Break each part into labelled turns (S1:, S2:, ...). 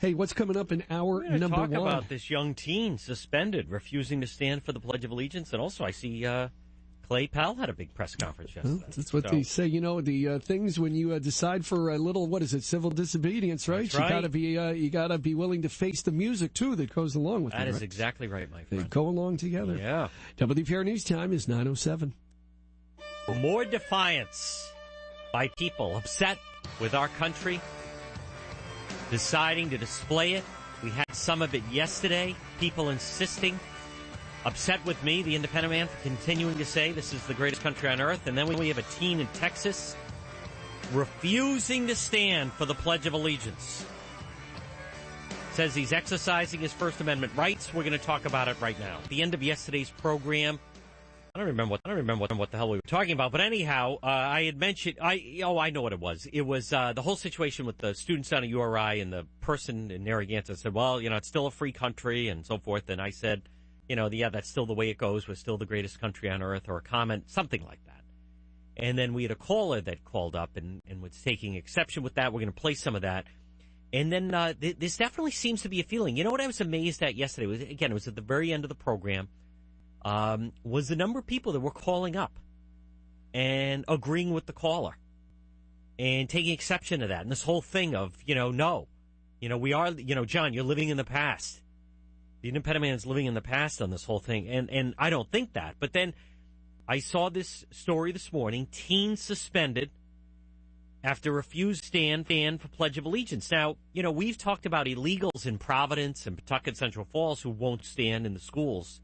S1: Hey, what's coming up in hour number one?
S2: Talk about this young teen suspended, refusing to stand for the Pledge of Allegiance. And also, I see Clay Powell had a big press conference yesterday.
S1: Well, that's what they say. You know, the things when you decide for a little, what is it, civil disobedience, right?
S2: That's right.
S1: You gotta be willing to face the music, too, that goes along with it.
S2: That is
S1: right?
S2: exactly right, my friend.
S1: They go along together.
S2: Yeah.
S1: WPR News Time is 9:07.
S2: More defiance by people upset with our country, deciding to display it. We had some of it yesterday, people insisting, upset with me, the independent man, for continuing to say this is the greatest country on earth. And then we have a teen in Texas refusing to stand for the Pledge of Allegiance. Says he's exercising his First Amendment rights. We're going to talk about it right now. At the end of yesterday's program, I don't remember what the hell we were talking about, but anyhow, I had mentioned, I know what it was. It was the whole situation with the students down at URI and the person in Narragansett said, well, it's still a free country and so forth. And I said, that's still the way it goes. We're still the greatest country on earth, or a comment, something like that. And then we had a caller that called up and was taking exception with that. We're going to play some of that. And then this definitely seems to be a feeling. You know what I was amazed at yesterday? It was at the very end of the program. Was the number of people that were calling up and agreeing with the caller and taking exception to that. And this whole thing of, no, we are, John, you're living in the past. The independent man is living in the past on this whole thing. And I don't think that. But then I saw this story this morning, teen suspended after refused stand for Pledge of Allegiance. Now, we've talked about illegals in Providence and Pawtucket Central Falls who won't stand in the schools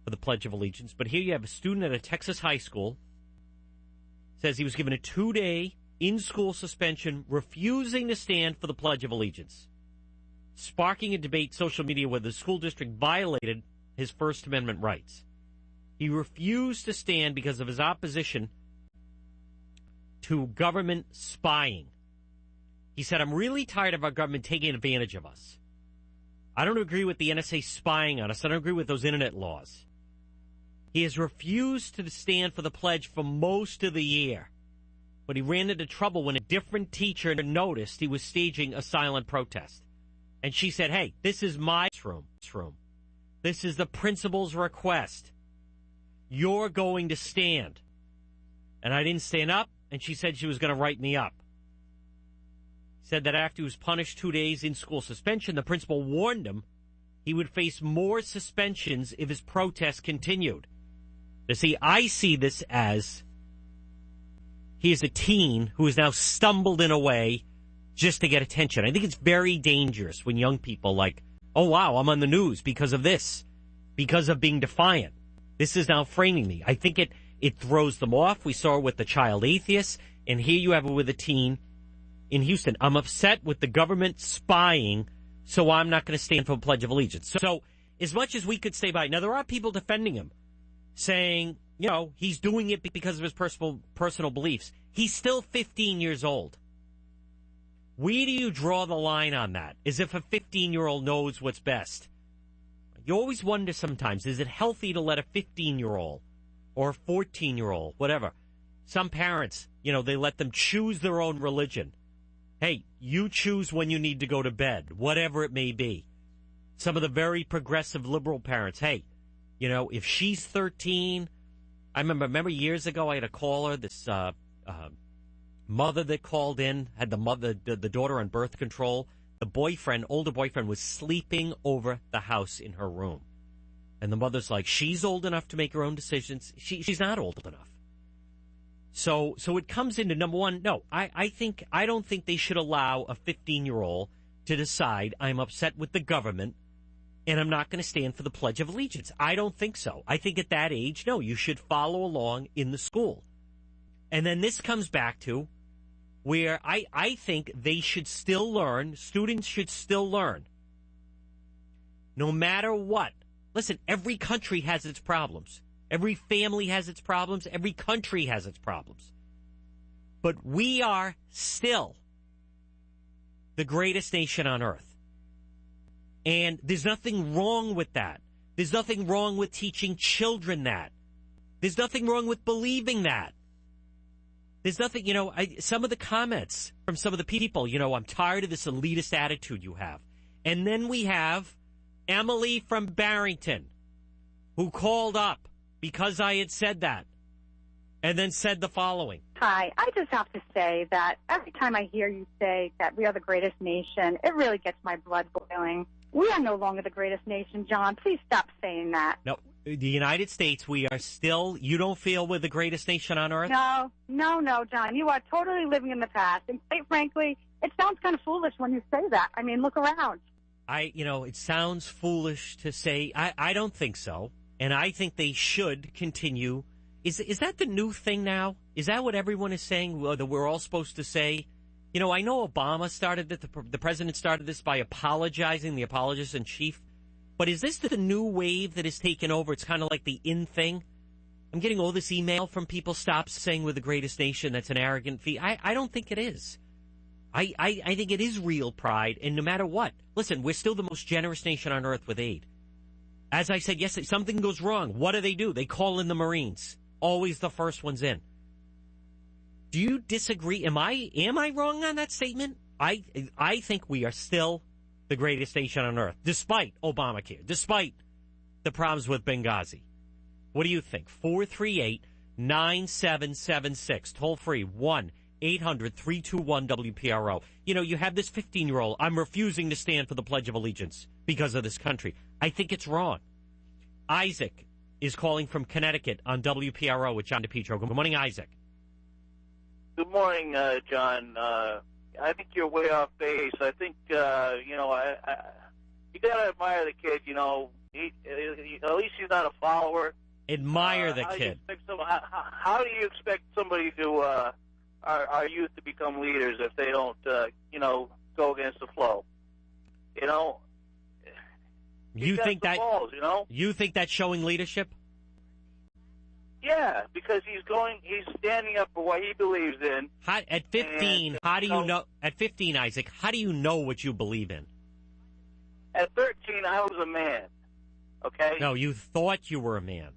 S2: for the Pledge of Allegiance. But here you have a student at a Texas high school, says he was given a 2-day in-school suspension, refusing to stand for the Pledge of Allegiance, sparking a debate social media where the school district violated his First Amendment rights. He refused to stand because of his opposition to government spying. He said, I'm really tired of our government taking advantage of us. I don't agree with the NSA spying on us. I don't agree with those internet laws. He has refused to stand for the pledge for most of the year, but he ran into trouble when a different teacher noticed he was staging a silent protest. And she said, hey, this is my room. This is the principal's request. You're going to stand. And I didn't stand up, and she said she was going to write me up. Said that after he was punished 2 days in school suspension, the principal warned him he would face more suspensions if his protest continued. You see, I see this as he is a teen who has now stumbled in a way just to get attention. I think it's very dangerous when young people like, oh, wow, I'm on the news because of this, because of being defiant. This is now framing me. I think it throws them off. We saw it with the child atheist, and here you have it with a teen in Houston. I'm upset with the government spying, so I'm not going to stand for the Pledge of Allegiance. So as much as we could stay by, now there are people defending him, saying, he's doing it because of his personal beliefs. He's still 15 years old. Where do you draw the line on that? As if a 15-year-old knows what's best. You always wonder sometimes, is it healthy to let a 15-year-old or a 14-year-old, whatever, some parents, they let them choose their own religion. Hey, you choose when you need to go to bed, whatever it may be. Some of the very progressive liberal parents, hey, if she's 13, I remember years ago I had a caller, this mother that called in, had the daughter on birth control. The older boyfriend, was sleeping over the house in her room. And the mother's like, she's old enough to make her own decisions. She's not old enough. So it comes into, number one, no, I don't think they should allow a 15-year-old to decide I'm upset with the government and I'm not going to stand for the Pledge of Allegiance. I don't think so. I think at that age, no, you should follow along in the school. And then this comes back to where I think they should still learn, students should still learn, no matter what. Listen, every country has its problems. Every family has its problems. Every country has its problems. But we are still the greatest nation on earth. And there's nothing wrong with that. There's nothing wrong with teaching children that. There's nothing wrong with believing that. There's nothing, some of the comments from some of the people, I'm tired of this elitist attitude you have. And then we have Emily from Barrington, who called up because I had said that, and then said the following.
S3: Hi, I just have to say that every time I hear you say that we are the greatest nation, it really gets my blood boiling. We are no longer the greatest nation, John. Please stop saying that.
S2: No, the United States, we are still, you don't feel we're the greatest nation on earth?
S3: No, John. You are totally living in the past. And quite frankly, it sounds kind of foolish when you say that. I mean, look around.
S2: It sounds foolish to say. I don't think so. And I think they should continue. Is that the new thing now? Is that what everyone is saying, that we're all supposed to say? I know Obama started it, the president started this by apologizing, the apologist in chief. But is this the new wave that has taken over? It's kind of like the in thing. I'm getting all this email from people, stop saying we're the greatest nation. That's an arrogant feat. I don't think it is. I think it is real pride, and no matter what. Listen, we're still the most generous nation on earth with aid. As I said yesterday, something goes wrong. What do? They call in the Marines. Always the first ones in. Do you disagree? Am I wrong on that statement? I think we are still the greatest nation on earth, despite Obamacare, despite the problems with Benghazi. What do you think? 438-9776. Toll free, 1-800-321-WPRO. You have this 15-year-old. I'm refusing to stand for the Pledge of Allegiance because of this country. I think it's wrong. Isaac is calling from Connecticut on WPRO with John DePetro. Good morning, Isaac.
S4: Good morning, John. I think you're way off base. I think, you got to admire the kid, at least he's not a follower.
S2: Admire the kid.
S4: How do you expect somebody to, our youth to become leaders if they don't, go against the flow?
S2: You think that,
S4: balls,
S2: You think that's showing leadership?
S4: Yeah, because he's standing up for what he believes in.
S2: At 15, how do you know? At 15, Isaac, how do you know what you believe in?
S4: At 13, I was a man. Okay.
S2: No, you thought you were a man.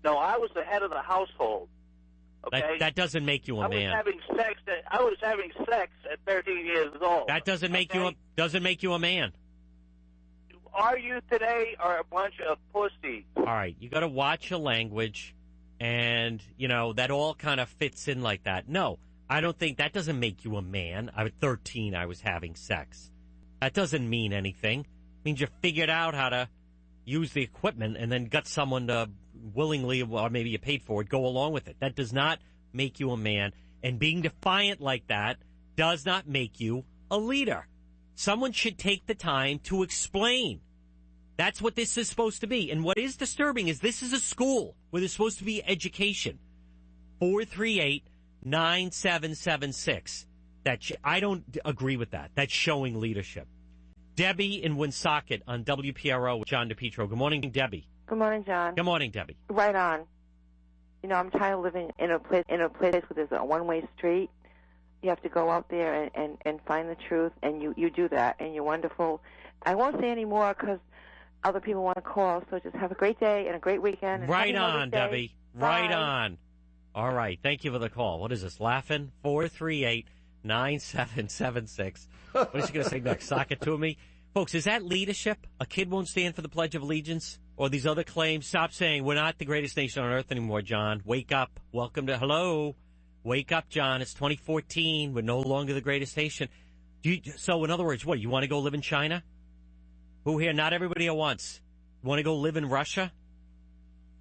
S4: No, I was the head of the household. Okay.
S2: That doesn't make you a man.
S4: I was having sex at 13 years old.
S2: That doesn't make you a man.
S4: Our youth today are a bunch of pussies.
S2: All right, you got to watch your language. And, that all kind of fits in like that. No, I don't think that doesn't make you a man. At 13, I was having sex. That doesn't mean anything. It means you figured out how to use the equipment and then got someone to willingly, or maybe you paid for it, go along with it. That does not make you a man. And being defiant like that does not make you a leader. Someone should take the time to explain. That's what this is supposed to be. And what is disturbing is this is a school where there's supposed to be education. 438-9776. I don't agree with that. That's showing leadership. Debbie in Woonsocket on WPRO with John DePetro. Good morning, Debbie.
S5: Good morning, John.
S2: Good morning, Debbie.
S5: Right on. I'm tired of living in a place where there's a one-way street. You have to go out there and find the truth, and you do that, and you're wonderful. I won't say any more because other people want to call, so just have a great day and a great weekend.
S2: Right on, Debbie. Right on. All right. Thank you for the call. What is this, laughing? 438-9776. What is she going to say next? Sock it to me? Folks, is that leadership? A kid won't stand for the Pledge of Allegiance? Or these other claims? Stop saying we're not the greatest nation on earth anymore, John. Wake up. Welcome to, hello. Wake up, John. It's 2014. We're no longer the greatest nation. So, in other words, what, you want to go live in China? Who here? Not everybody at once. You want to go live in Russia?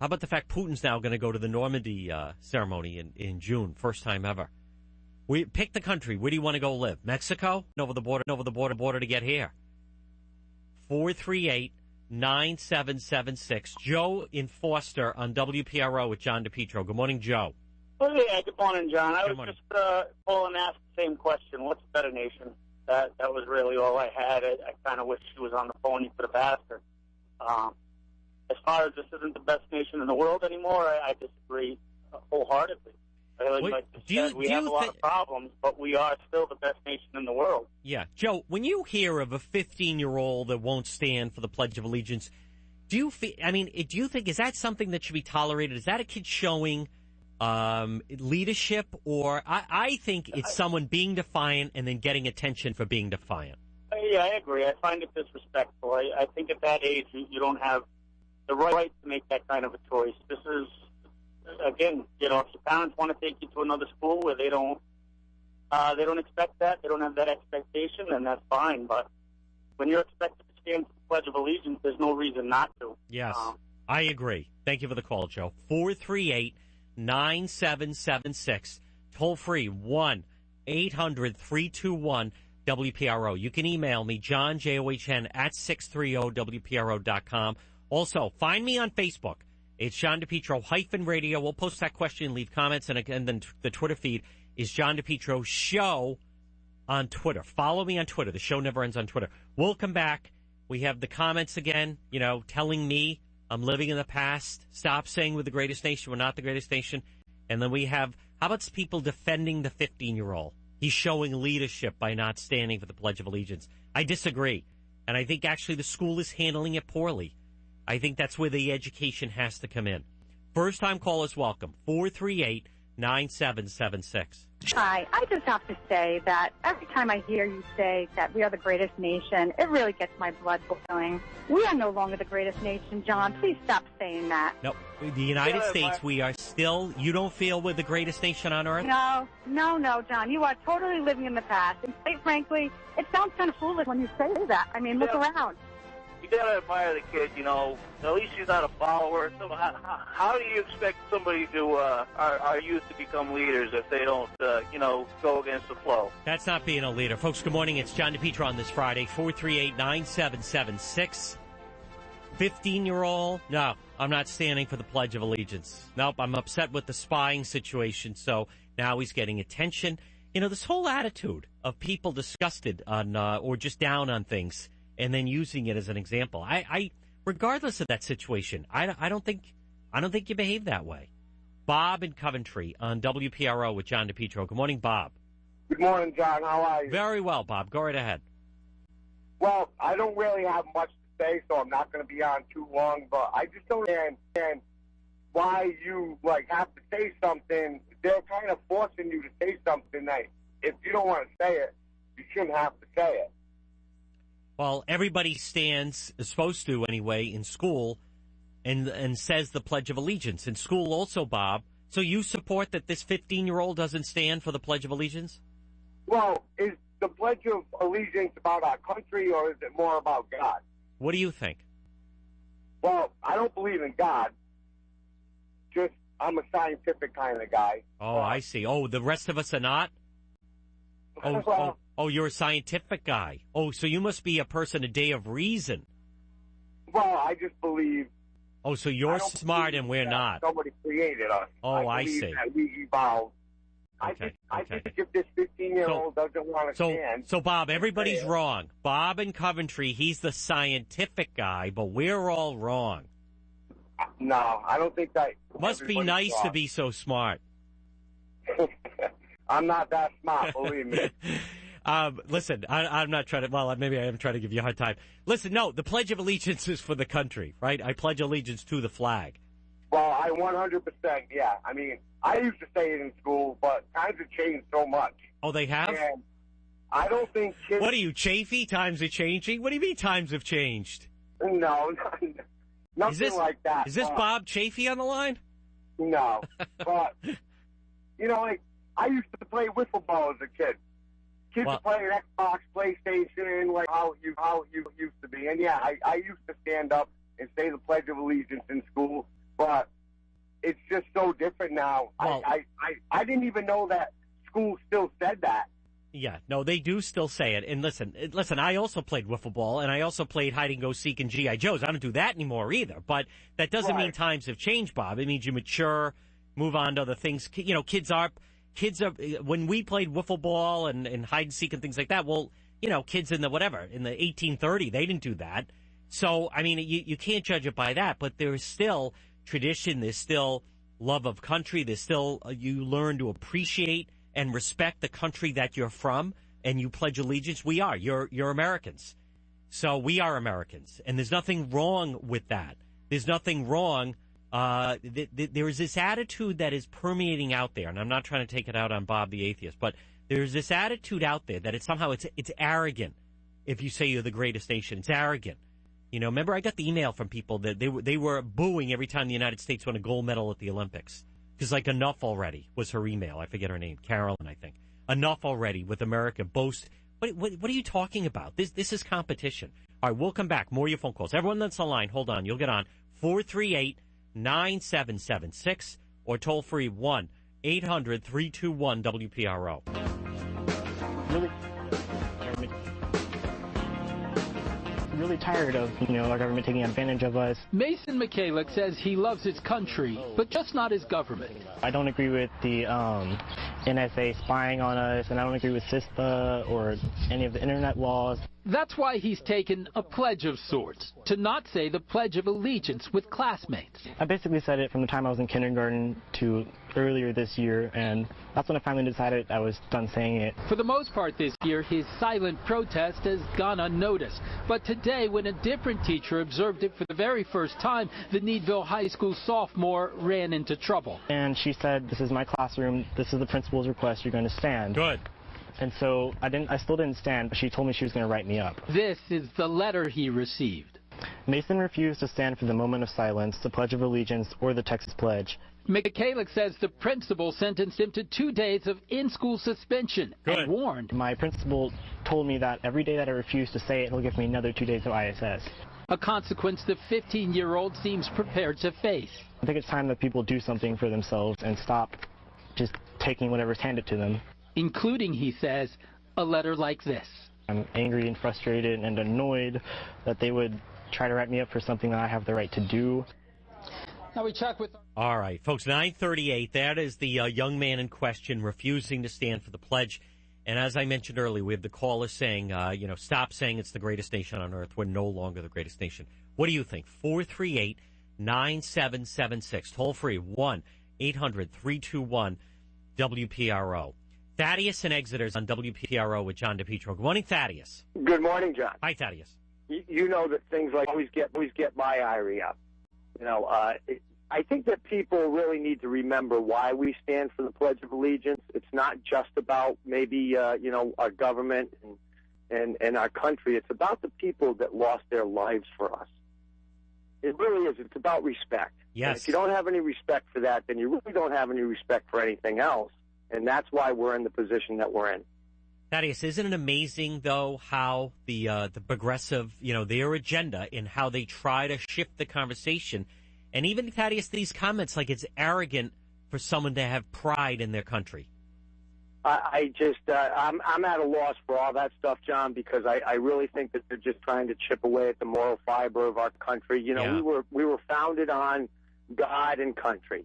S2: How about the fact Putin's now going to go to the Normandy ceremony in June, first time ever? We pick the country. Where do you want to go live? Mexico? Over the border to get here. 438-9776. Joe in Foster on WPRO with John DePetro. Good morning, Joe.
S6: Oh, yeah, good morning, John. I
S2: Good
S6: was
S2: morning.
S6: just calling and asked the same question. What's a better nation? That was really all I had. I kind of wish she was on the phone. You could have asked her. As far as this isn't the best nation in the world anymore, I disagree wholeheartedly. We have a lot of problems, but we are still the best nation in the world.
S2: Yeah. Joe, when you hear of a 15-year-old that won't stand for the Pledge of Allegiance, do you think, is that something that should be tolerated? Is that a kid showing leadership, or I think it's someone being defiant and then getting attention for being defiant.
S6: Yeah, I agree. I find it disrespectful. I think at that age you don't have the right to make that kind of a choice. This is, again, if your parents want to take you to another school where they don't expect that, they don't have that expectation, then that's fine. But when you're expected to stand for the Pledge of Allegiance, there's no reason not to.
S2: Yes, I agree. Thank you for the call, Joe. 438-9776. Toll free, 1-800-321-WPRO. You can email me, John, John, at 630WPRO.com. Also, find me on Facebook. It's John DePetro -radio. We'll post that question, leave comments, and then the Twitter feed is John DePetro Show on Twitter. Follow me on Twitter. The show never ends on Twitter. We'll come back. We have the comments again, telling me I'm living in the past. Stop saying we're the greatest nation. We're not the greatest nation. And then we have, how about people defending the 15-year-old? He's showing leadership by not standing for the Pledge of Allegiance. I disagree. And I think actually the school is handling it poorly. I think that's where the education has to come in. First-time callers welcome. 438-9776.
S3: Hi, I just have to say that every time I hear you say that we are the greatest nation, it really gets my blood boiling. We are no longer the greatest nation, John. Please stop saying that.
S2: No, the United States, we are still, you don't feel we're the greatest nation on earth?
S3: No, John. You are totally living in the past. And quite frankly, it sounds kind of foolish when you say that. I mean, look around.
S4: You gotta admire the kid, At least he's not a follower. So how do you expect somebody to, our youth to become leaders if they don't, go against the flow?
S2: That's not being a leader. Folks, good morning. It's John DePetro on this Friday. 438-9776. 15-year-old? No, I'm not standing for the Pledge of Allegiance. Nope, I'm upset with the spying situation, so now he's getting attention. This whole attitude of people disgusted on, or just down on things, and then using it as an example. I regardless of that situation, I don't think you behave that way. Bob in Coventry on WPRO with John DePetro. Good morning, Bob.
S7: Good morning, John. How are you?
S2: Very well, Bob. Go right ahead.
S7: Well, I don't really have much to say, so I'm not going to be on too long, but I just don't understand why you have to say something. They're kind of forcing you to say something that if you don't want to say it, you shouldn't have to say it.
S2: Well, everybody stands, is supposed to anyway, in school and says the Pledge of Allegiance. In school also, Bob. So you support that this 15-year-old doesn't stand for the Pledge of Allegiance?
S7: Well, is the Pledge of Allegiance about our country or is it more about God?
S2: What do you think?
S7: Well, I don't believe in God. Just, I'm a scientific kind of guy.
S2: Oh, I see. Oh, the rest of us are not? Oh, you're a scientific guy. Oh, so you must be a person a day of reason.
S7: Well, I just believe.
S2: Oh, so you're smart and we're not.
S7: Somebody created us.
S2: Oh, I see.
S7: That we evolved.
S2: Okay.
S7: I think if this 15-year-old doesn't want to stand.
S2: So, Bob, everybody's wrong. Bob in Coventry, he's the scientific guy, but we're all wrong.
S7: No, I don't think that.
S2: Must be nice to be so smart.
S7: I'm not that smart, believe me.
S2: Listen, I'm not trying to, well, maybe I am trying to give you a hard time. Listen, no, the Pledge of Allegiance is for the country, right? I pledge allegiance to the flag.
S7: Well, I 100%, yeah. I mean, I used to say it in school, but times have changed so much.
S2: Oh, they have?
S7: And I don't think kids...
S2: What are you, chafy? Times are changing? What do you mean times have changed?
S7: No, nothing like that.
S2: Is this Bob Chafee on the line?
S7: No, but, I used to play wiffle ball as a kid. Kids are playing Xbox, PlayStation, how it used to be. And yeah, I used to stand up and say the Pledge of Allegiance in school, but it's just so different now.
S2: Well,
S7: I didn't even know that school still said that.
S2: Yeah, no, they do still say it. And listen, I also played wiffle ball, and I also played hide and go seek and G.I. Joes. I don't do that anymore either. But that doesn't mean times have changed, Bob. It means you mature, move on to other things. Kids are, when we played wiffle ball and hide and seek and things like that, well, kids in the 1830, they didn't do that. So, I mean, you can't judge it by that, but there's still tradition, there's still love of country, there's still, you learn to appreciate and respect the country that you're from, and you pledge allegiance. We are. You're Americans. So we are Americans, and there's nothing wrong with that. There's nothing wrong there is this attitude that is permeating out there, and I'm not trying to take it out on Bob the atheist, but there's this attitude out there that it's arrogant if you say you're the greatest nation. It's arrogant. You know, remember I got the email from people that they were booing every time the United States won a gold medal at the Olympics. Because, like, enough already was her email. I forget her name. Carolyn, I think. Enough already with America boast. What are you talking about? This is competition. All right, we'll come back. More of your phone calls. Everyone that's on line, hold on. You'll get on 438-9776 or toll free 1-800-321-WPRO.
S8: Really tired of, our government taking advantage of us.
S9: Mason Michalik says he loves his country, but just not his government.
S8: I don't agree with the NSA spying on us, and I don't agree with CISPA or any of the internet laws.
S9: That's why he's taken a pledge of sorts, to not say the Pledge of Allegiance with classmates.
S8: I basically said it from the time I was in kindergarten to earlier this year, and that's when I finally decided I was done saying it.
S9: For the most part this year, his silent protest has gone unnoticed. But today, when a different teacher observed it for the very first time, the Needville High School sophomore ran into trouble.
S8: And she said, "This is my classroom. This is the principal's request. You're going to stand."
S2: Good.
S8: And so I still didn't stand, but she told me she was going to write me up.
S9: This is the letter he received.
S8: Mason refused to stand for the moment of silence, the Pledge of Allegiance, or the Texas Pledge.
S9: Michalik says the principal sentenced him to 2 days of in-school suspension.
S2: Good.
S9: And warned.
S8: My principal told me that every day that I refuse to say it, he'll give me another 2 days of ISS.
S9: A consequence the 15-year-old seems prepared to face.
S8: I think it's time that people do something for themselves and stop just taking whatever's handed to them.
S9: Including, he says, a letter like this.
S8: I'm angry and frustrated and annoyed that they would try to write me up for something that I have the right to do.
S9: Now we check with...
S2: All right, folks, 9:38. That is the young man in question refusing to stand for the pledge. And as I mentioned earlier, we have the caller saying, stop saying it's the greatest nation on earth. We're no longer the greatest nation. What do you think? 438-9776. Toll free, 1-800-321-WPRO. Thaddeus and Exeter's on WPRO with John DePetro. Good morning, Thaddeus.
S7: Good morning, John.
S2: Hi, Thaddeus.
S7: You know that things like always get my irie up. I think that people really need to remember why we stand for the Pledge of Allegiance. It's not just about maybe our government and our country. It's about the people that lost their lives for us. It really is. It's about respect.
S2: Yes.
S7: And if you don't have any respect for that, then you really don't have any respect for anything else. And that's why we're in the position that we're in.
S2: Thaddeus, isn't it amazing, though, how the progressive, their agenda and how they try to shift the conversation? And even, Thaddeus, these comments, like it's arrogant for someone to have pride in their country.
S7: I'm at a loss for all that stuff, John, because I really think that they're just trying to chip away at the moral fiber of our country. We were founded on God and country,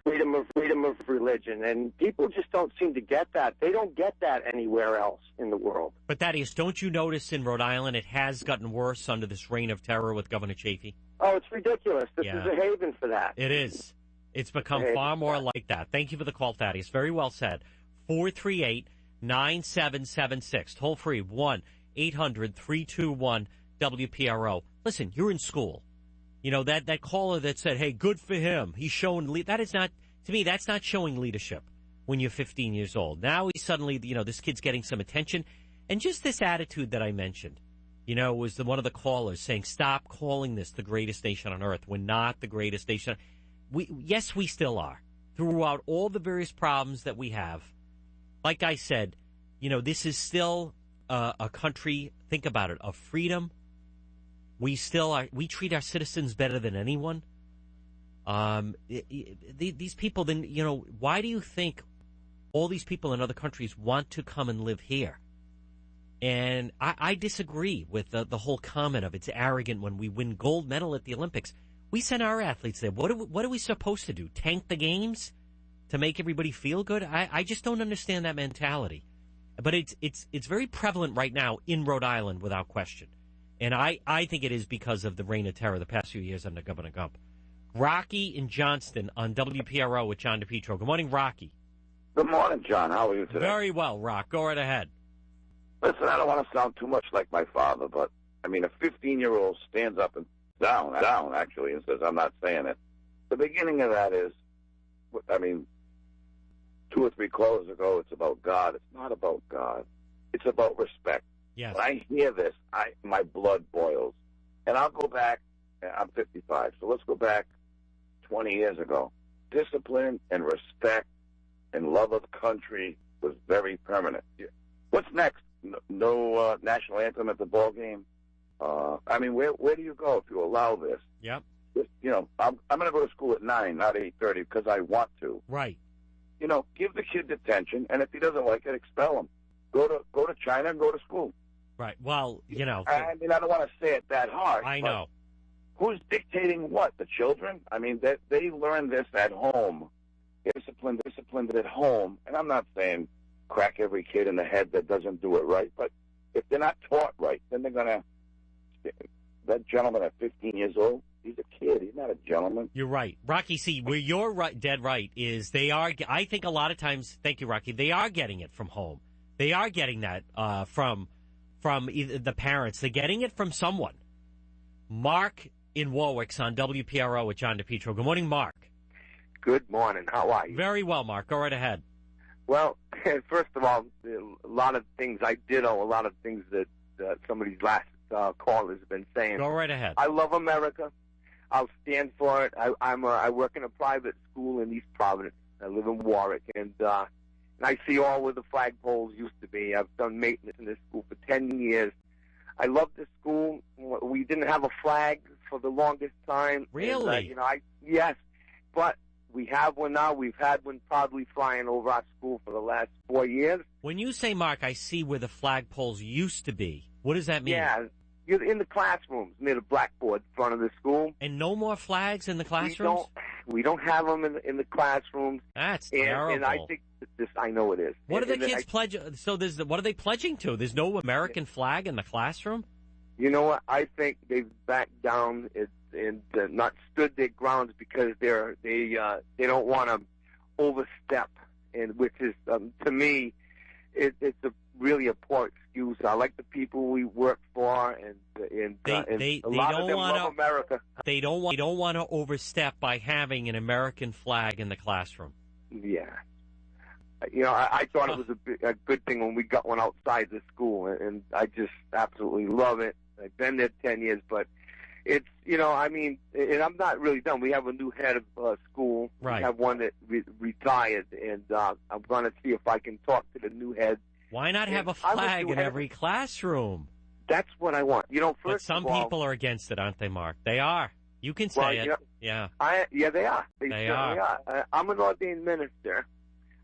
S7: freedom of religion, and people just don't seem to get that. They don't get that anywhere else in the world.
S2: But Thaddeus, don't you notice in Rhode Island it has gotten worse under this reign of terror with Governor Chafee?
S7: Oh, it's ridiculous. This is a haven for that.
S2: It is. It's become far more like that. Thank you for the call, Thaddeus. Very well said. 438-9776. Toll free, 1-800-321-WPRO. Listen, you're in school. That caller that said, hey, good for him. He's showing that is not, to me, that's not showing leadership when you're 15 years old. Now he's suddenly, this kid's getting some attention. And just this attitude that I mentioned, was one of the callers saying, stop calling this the greatest nation on earth. We're not the greatest nation. Yes, we still are. Throughout all the various problems that we have, like I said, this is still a country, think about it, of freedom. We still are. We treat our citizens better than anyone. These people, then, why do you think all these people in other countries want to come and live here? And I disagree with the whole comment of it's arrogant when we win gold medal at the Olympics. We send our athletes there. What are we supposed to do? Tank the games to make everybody feel good? I just don't understand that mentality. But it's very prevalent right now in Rhode Island without question. And I think it is because of the reign of terror the past few years under Governor Gump. Rocky in Johnston on WPRO with John DePetro. Good morning, Rocky.
S10: Good morning, John. How are you today?
S2: Very well, Rock. Go right ahead.
S10: Listen, I don't want to sound too much like my father, but, a 15-year-old stands up and down, actually, and says, I'm not saying it. The beginning of that is, I mean, 2 or 3 callers ago, it's about God. It's not about God. It's about respect.
S2: Yes.
S10: When I hear this, my blood boils. And I'll go back, I'm 55, so let's go back 20 years ago. Discipline and respect and love of country was very permanent. What's next? No national anthem at the ball game? I mean, where do you go if you allow this?
S2: Yep.
S10: You know, I'm going to go to school at 9, not 8:30, because I want to.
S2: Right.
S10: You know, give the kid detention, and if he doesn't like it, expel him. Go to China and go to school.
S2: Right. Well, you know.
S10: I mean, I don't want to say it that hard.
S2: I know.
S10: Who's dictating what? The children? I mean, they learn this at home. Disciplined at home. And I'm not saying crack every kid in the head that doesn't do it right, but if they're not taught right, then they're going to. That gentleman at 15 years old, he's a kid. He's not a gentleman.
S2: You're right. Rocky, see, where you're right, dead right is they are, I think a lot of times, thank you, Rocky, they are getting it from home. They are getting that from either the parents. They're getting it from someone. Mark in Warwick's on WPRO with John DePetro. Good morning, Mark.
S11: Good morning. How are you?
S2: Very well, Mark. Go right ahead.
S11: Well, first of all, a lot of things I ditto, a lot of things that some of these last callers have been saying.
S2: Go right ahead.
S11: I love America. I'll stand for it. I work in a private school in East Providence. I live in Warwick, and I see all where the flagpoles used to be. I've done maintenance in this school for 10 years. I love this school. We didn't have a flag for the longest time.
S2: Really?
S11: And, yes, but we have one now. We've had one proudly flying over our school for the last 4 years.
S2: When you say, Mark, I see where the flagpoles used to be, what does that mean?
S11: Yeah, you're in the classrooms near the blackboard in front of the school.
S2: And no more flags in the classrooms?
S11: We don't have them in the classrooms.
S2: That's terrible.
S11: And I think I know it is.
S2: What are the kids pledging? So what are they pledging to? There's no American flag in the classroom?
S11: You know what? I think they've backed down and not stood their grounds because they don't want to overstep, and which is to me, it's really a poor excuse. I like the people we work for, and a lot of them love America.
S2: They don't want to overstep by having an American flag in the classroom.
S11: Yeah. You know, I thought it was a good thing when we got one outside the school, and I just absolutely love it. I've been there 10 years, but it's, I mean, and I'm not really done. We have a new head of school.
S2: Right.
S11: We have one that retired, and I'm going to see if I can talk to the new head.
S2: Why not have a flag in every classroom?
S11: That's what I want. First
S2: but some
S11: of all,
S2: people are against it, aren't they, Mark? They are. You can say it. Yeah.
S11: Yeah, they are. They certainly are. I'm an ordained minister.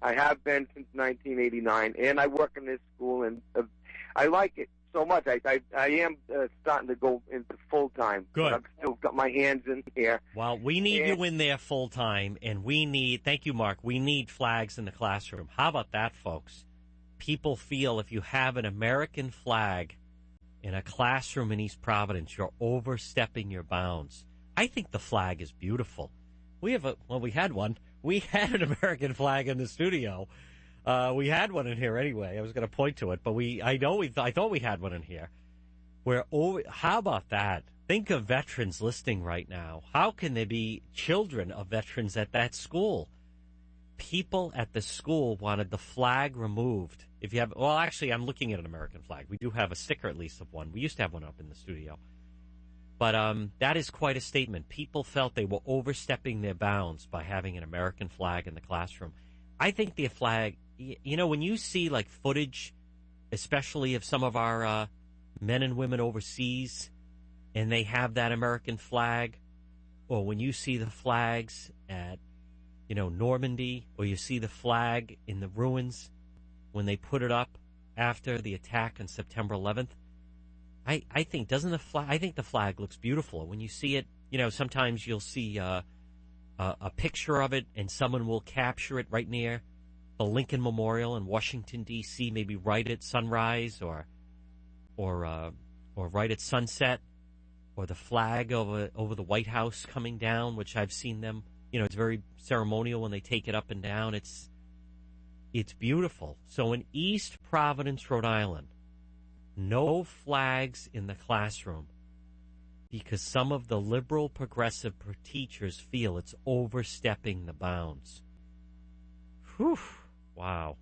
S11: I have been since 1989, and I work in this school, and I like it so much. I am starting to go into full-time.
S2: Good.
S11: But I've still got my hands in here.
S2: Well, we need you in there full-time, and thank you, Mark, we need flags in the classroom. How about that, folks? People feel if you have an American flag in a classroom in East Providence, you're overstepping your bounds. I think the flag is beautiful. We had one. We had an American flag in the studio. We had one in here anyway. I was going to point to it, but I thought we had one in here. How about that? Think of veterans listening right now. How can there be children of veterans at that school? People at the school wanted the flag removed. Actually, I'm looking at an American flag. We do have a sticker, at least, of one. We used to have one up in the studio. But that is quite a statement. People felt they were overstepping their bounds by having an American flag in the classroom. I think the flag, when you see like footage, especially of some of our men and women overseas, and they have that American flag, or when you see the flags at, Normandy, or you see the flag in the ruins when they put it up after the attack on September 11th, I think the flag looks beautiful. When you see it, sometimes you'll see a picture of it, and someone will capture it right near the Lincoln Memorial in Washington, D.C., maybe right at sunrise or right at sunset, or the flag over the White House coming down, which I've seen them. It's very ceremonial when they take it up and down. It's beautiful. So in East Providence, Rhode Island, no flags in the classroom. because some of the liberal progressive teachers feel it's overstepping the bounds. Whew. Wow.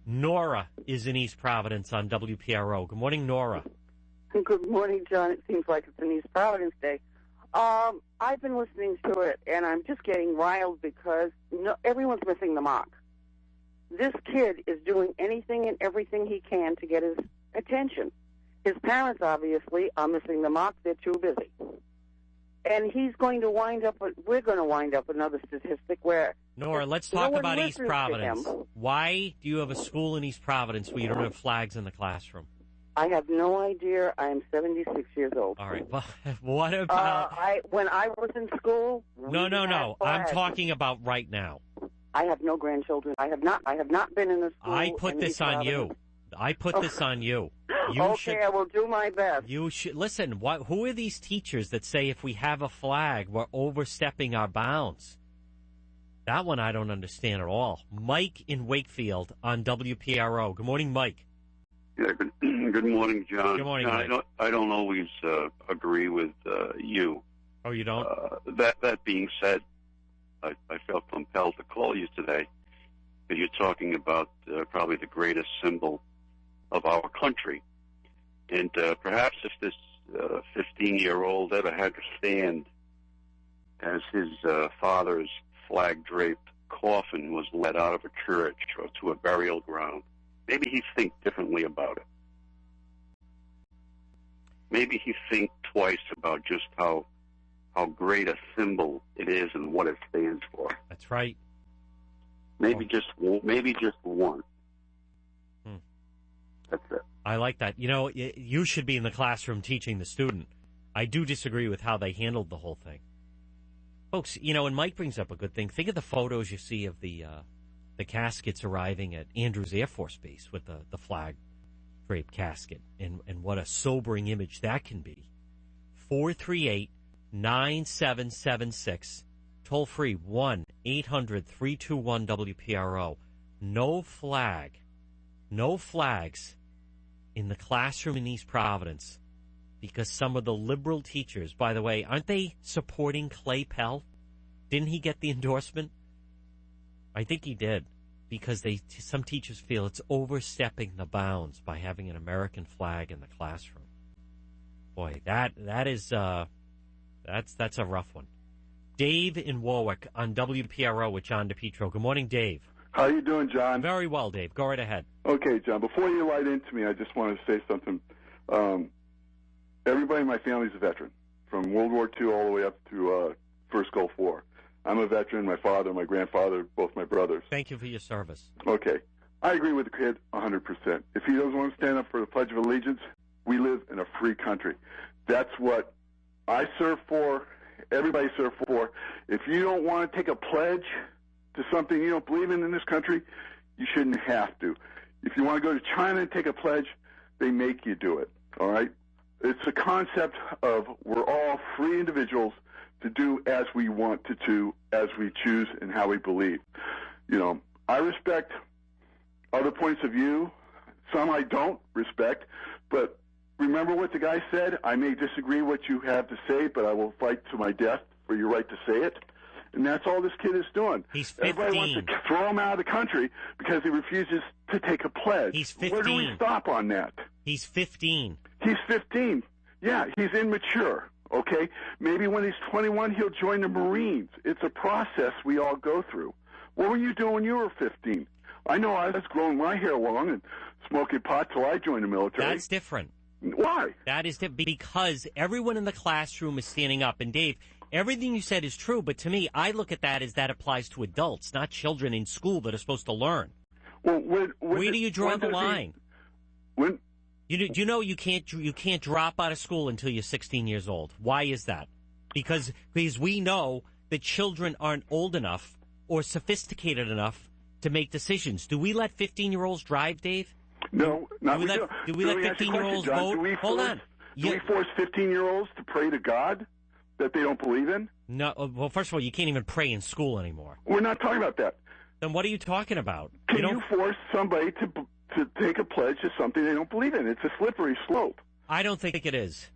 S2: Nora is in East Providence on WPRO. Good morning, Nora.
S12: Good morning, John. It seems like it's an East Providence day. I've been listening to it, and I'm just getting riled because everyone's missing the mark. This kid is doing anything and everything he can to get his attention. His parents, obviously, are missing the mark. They're too busy. And he's going to wind up, we're going to wind up another statistic where...
S2: Nora, let's talk about East Providence. Why do you have a school in East Providence where you don't have flags in the classroom?
S12: I have no idea. I am 76 years old.
S2: All right. Well, what about...
S12: when I was in school...
S2: No. I'm talking about right now.
S12: I have no grandchildren. I have not been in a school...
S2: I put this on you. I put this on you.
S12: I will do my best.
S2: You should listen. Who are these teachers that say if we have a flag, we're overstepping our bounds? That one I don't understand at all. Mike in Wakefield on WPRO. Good morning, Mike.
S13: Yeah. Good morning, John.
S2: Good morning,
S13: Mike. I don't always agree with you.
S2: Oh, you don't?
S13: That being said, I felt compelled to call you today because you're talking about probably the greatest symbol of our country. And perhaps if this 15-year-old ever had to stand as his father's flag-draped coffin was led out of a church or to a burial ground, maybe he'd think differently about it. Maybe he'd think twice about just how great a symbol it is and what it stands for.
S2: That's right.
S13: Maybe just one. That's it.
S2: I like that. You know, you should be in the classroom teaching the student. I do disagree with how they handled the whole thing. Folks, you know, and Mike brings up a good thing. Think of the photos you see of the caskets arriving at Andrews Air Force Base with the flag-draped casket, and what a sobering image that can be. 438-9776, toll-free 1-800-321-WPRO. No flags in the classroom in East Providence because some of the liberal teachers, by the way, aren't they supporting Clay Pell? Didn't he get the endorsement? I think he did, because some teachers feel it's overstepping the bounds by having an American flag in the classroom. Boy, that's a rough one. Dave in Warwick on WPRO with John DePetro. Good morning, Dave.
S14: How you doing, John?
S2: Very well, Dave. Go right ahead.
S14: Okay, John. Before you light into me, I just wanted to say something. Everybody in my family is a veteran, from World War II all the way up to First Gulf War. I'm a veteran. My father, my grandfather, both my brothers.
S2: Thank you for your service.
S14: Okay. I agree with the kid 100%. If he doesn't want to stand up for the Pledge of Allegiance, we live in a free country. That's what I serve for. Everybody serves for. If you don't want to take a pledge to something you don't believe in this country, you shouldn't have to. If you want to go to China and take a pledge, they make you do it, all right? It's a concept of we're all free individuals to do as we want to do, as we choose, and how we believe. You know, I respect other points of view. Some I don't respect, but remember what the guy said? I may disagree what you have to say, but I will fight to my death for your right to say it. And that's all this kid is doing.
S2: He's 15.
S14: Everybody wants to throw him out of the country because he refuses to take a pledge.
S2: He's 15.
S14: Where do we stop on that?
S2: He's 15.
S14: He's 15. Yeah, he's immature, okay? Maybe when he's 21, he'll join the Marines. It's a process we all go through. What were you doing when you were 15? I know I was growing my hair long and smoking pot till I joined the military.
S2: That's different.
S14: Why?
S2: That is because everyone in the classroom is standing up. And, Dave, everything you said is true, but to me, I look at that as that applies to adults, not children in school that are supposed to learn.
S14: Well,
S2: where do you draw the line?
S14: Do
S2: you know you can't drop out of school until you're 16 years old? Why is that? Because we know that children aren't old enough or sophisticated enough to make decisions. Do we let 15-year-olds drive, Dave?
S14: No, not
S2: do we let 15-year-olds vote?
S14: Hold on. Do we force 15-year-olds to pray to God that they don't believe in?
S2: No. Well, first of all, you can't even pray in school anymore.
S14: We're not talking about that.
S2: Then what are you talking about?
S14: Can you force somebody to take a pledge to something they don't believe in? It's a slippery slope.
S2: I don't think it is.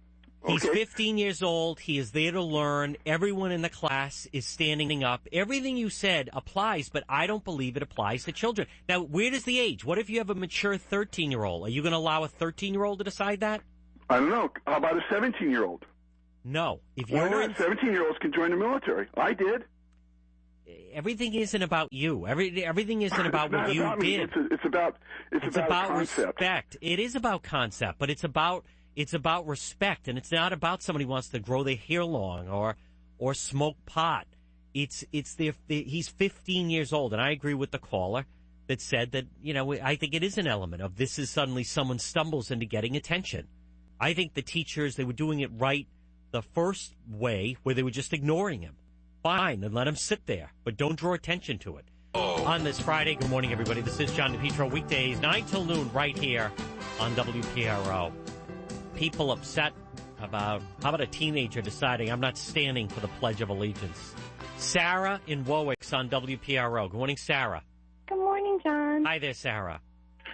S2: He's 15 years old. He is there to learn. Everyone in the class is standing up. Everything you said applies, but I don't believe it applies to children. Now, where does the age? What if you have a mature 13-year-old? Are you going to allow a 13-year-old to decide that?
S14: I don't know. How about a 17-year-old?
S2: No.
S14: Why not? 17-year-olds can join the military. I did.
S2: Everything isn't about you. Everything isn't about what you did.
S14: It's about
S2: respect. It is about concept, but it's about respect, and it's not about somebody who wants to grow their hair long or smoke pot. He's 15 years old, and I agree with the caller that said that, I think it is an element of this is suddenly someone stumbles into getting attention. I think the teachers, they were doing it right the first way where they were just ignoring him. Fine, then let him sit there, but don't draw attention to it. On this Friday, good morning, everybody. This is John DePetro, weekdays, 9 till noon, right here on WPRO. People upset about, how about a teenager deciding I'm not standing for the Pledge of Allegiance? Sarah in Warwick's on WPRO. Good morning, Sarah.
S15: Good morning, John.
S2: Hi there, Sarah.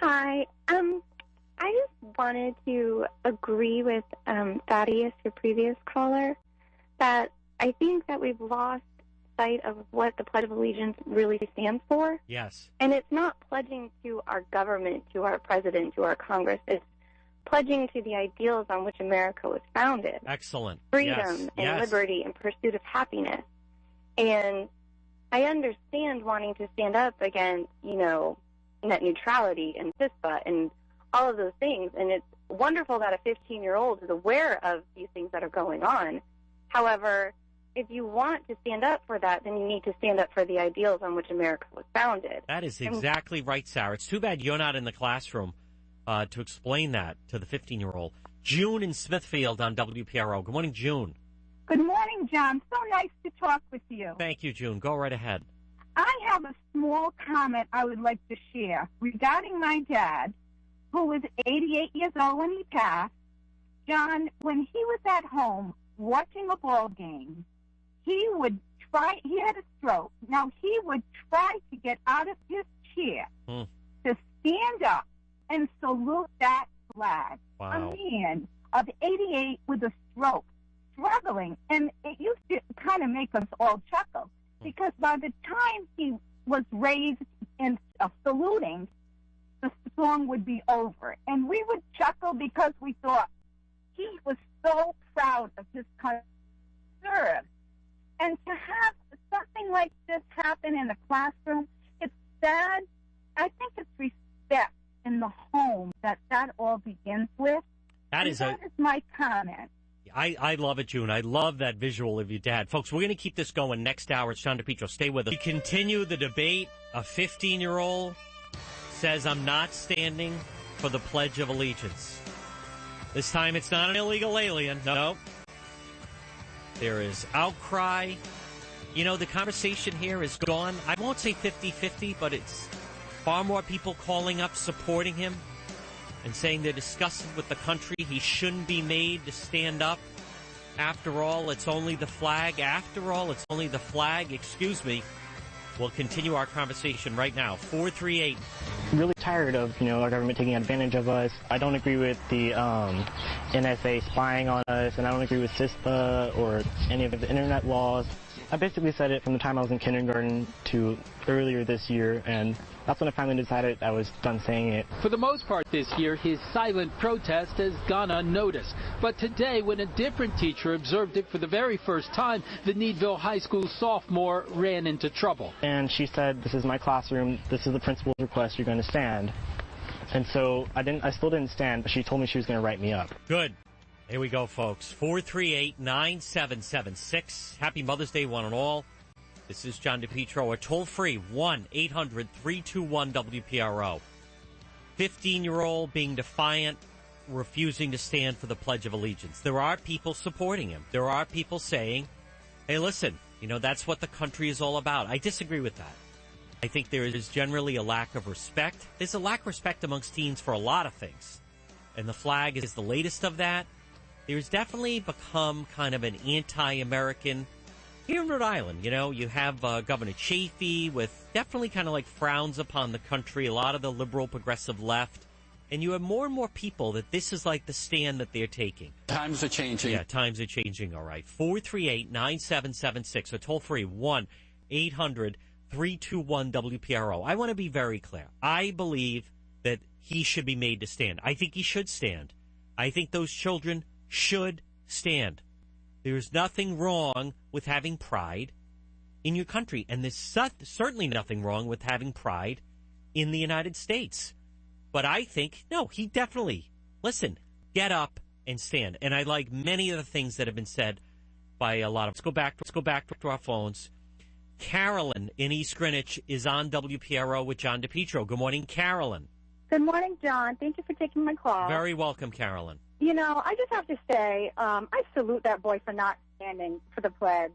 S15: Hi. I just wanted to agree with Thaddeus, your previous caller, that I think that we've lost sight of what the Pledge of Allegiance really stands for.
S2: Yes.
S15: And it's not pledging to our government, to our president, to our Congress. It's pledging to the ideals on which America was founded.
S2: Excellent.
S15: Freedom and liberty and pursuit of happiness. And I understand wanting to stand up against, net neutrality and CISPA and all of those things. And it's wonderful that a 15-year-old is aware of these things that are going on. However, if you want to stand up for that, then you need to stand up for the ideals on which America was founded.
S2: That is exactly right, Sarah. It's too bad you're not in the classroom to explain that to the 15-year-old. June in Smithfield on WPRO. Good morning, June.
S16: Good morning, John. So nice to talk with you.
S2: Thank you, June. Go right ahead.
S16: I have a small comment I would like to share regarding my dad, who was 88 years old when he passed. John, when he was at home watching a ball game, he had a stroke. Now, he would try to get out of his chair to stand up and salute that flag.
S2: Wow.
S16: A man of 88 with a stroke, struggling. And it used to kind of make us all chuckle, because by the time he was raised and saluting, the song would be over. And we would chuckle because we thought he was so proud of his country. And to have something like this happen in a classroom, it's sad. I think it's respect in the home that all begins with.
S2: That is
S16: my comment.
S2: I love it, June. I love that visual of your dad. Folks, we're going to keep this going next hour. It's John DePetro. Stay with us. We continue the debate. A 15-year-old says, I'm not standing for the Pledge of Allegiance. This time it's not an illegal alien. No. There is outcry. The conversation here is gone. I won't say 50-50, but it's far more people calling up, supporting him, and saying they're disgusted with the country. He shouldn't be made to stand up. After all, it's only the flag. After all, it's only the flag. Excuse me. We'll continue our conversation right now. 438.
S8: I'm really tired of, our government taking advantage of us. I don't agree with the NSA spying on us, and I don't agree with CISPA or any of the internet laws. I basically said it from the time I was in kindergarten to earlier this year, and that's when I finally decided I was done saying it.
S9: For the most part this year, his silent protest has gone unnoticed. But today, when a different teacher observed it for the very first time, the Needville High School sophomore ran into trouble.
S8: And she said, this is my classroom, this is the principal's request, you're going to stand. And so I still didn't stand, but she told me she was going to write me up.
S2: Good. Here we go, folks. 438-9776. Happy Mother's Day, one and all. This is John DePetro. Or toll-free, 1-800-321-WPRO. 15-year-old being defiant, refusing to stand for the Pledge of Allegiance. There are people supporting him. There are people saying, hey, listen, that's what the country is all about. I disagree with that. I think there is generally a lack of respect. There's a lack of respect amongst teens for a lot of things. And the flag is the latest of that. There's definitely become kind of an anti-American. Here in Rhode Island, you have Governor Chafee with definitely kind of like frowns upon the country, a lot of the liberal progressive left. And you have more and more people that this is like the stand that they're taking.
S17: Times are changing.
S2: Yeah, times are changing, all right. 438-9776, or toll free, 1-800-321-WPRO. I want to be very clear. I believe that he should be made to stand. I think he should stand. I think those children should stand. There's nothing wrong with having pride in your country, and there's certainly nothing wrong with having pride in the United States. But I think, no, he definitely, listen, get up and stand. And I like many of the things that have been said by a lot of, let's go back to our phones. Carolyn in East Greenwich is on WPRO with John DePetro. Good morning, Carolyn.
S3: Good morning, John. Thank you for taking my call.
S2: Very welcome, Carolyn.
S3: You know, I just have to say, I salute that boy for not standing for the pledge.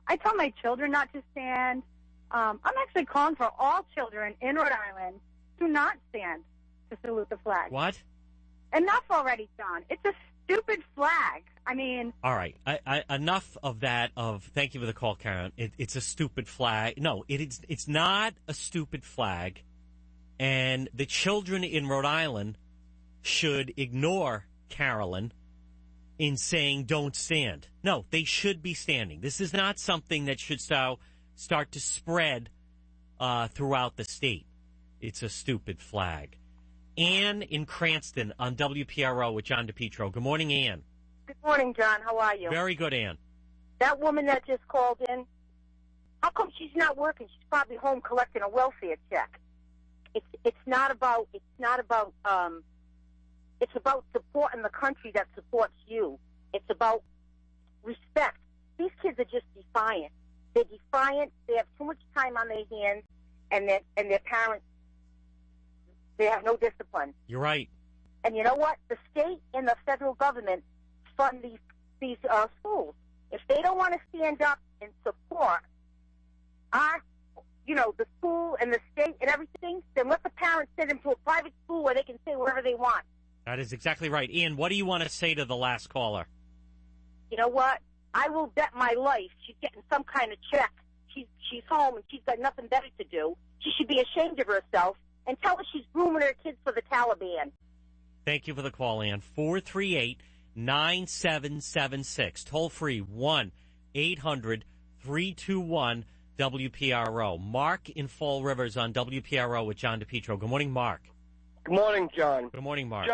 S3: I tell my children not to stand. I'm actually calling for all children in Rhode Island to not stand to salute the flag.
S2: What?
S3: Enough already, John. It's a stupid flag. I mean...
S2: All right. Enough of that. Thank you for the call, Karen. It's a stupid flag. No, it's not a stupid flag. And the children in Rhode Island should ignore Carolyn in saying don't stand. No, they should be standing. This is not something that should start to spread throughout the state. It's a stupid flag. Ann in Cranston on WPRO with John DePetro. Good morning, Ann.
S18: Good morning, John. How are you?
S2: Very good, Ann.
S18: That woman that just called in, how come she's not working? She's probably home collecting a welfare check. It's about supporting the country that supports you. It's about respect. These kids are just defiant. They're defiant. They have too much time on their hands, and their parents, they have no discipline.
S2: You're right.
S18: And you know what? The state and the federal government fund these schools. If they don't want to stand up and support the school and the state and everything, then let the parents send them to a private school where they can say whatever they want.
S2: That is exactly right. Ian, what do you want to say to the last caller?
S18: You know what? I will bet my life she's getting some kind of check. She's home and she's got nothing better to do. She should be ashamed of herself and tell her she's grooming her kids for the Taliban.
S2: Thank you for the call, Ann. 438-9776. Toll free, 1-800-321-WPRO. Mark in Fall Rivers on WPRO with John DePetro. Good morning, Mark.
S19: Good morning, John.
S2: Good morning, Mark.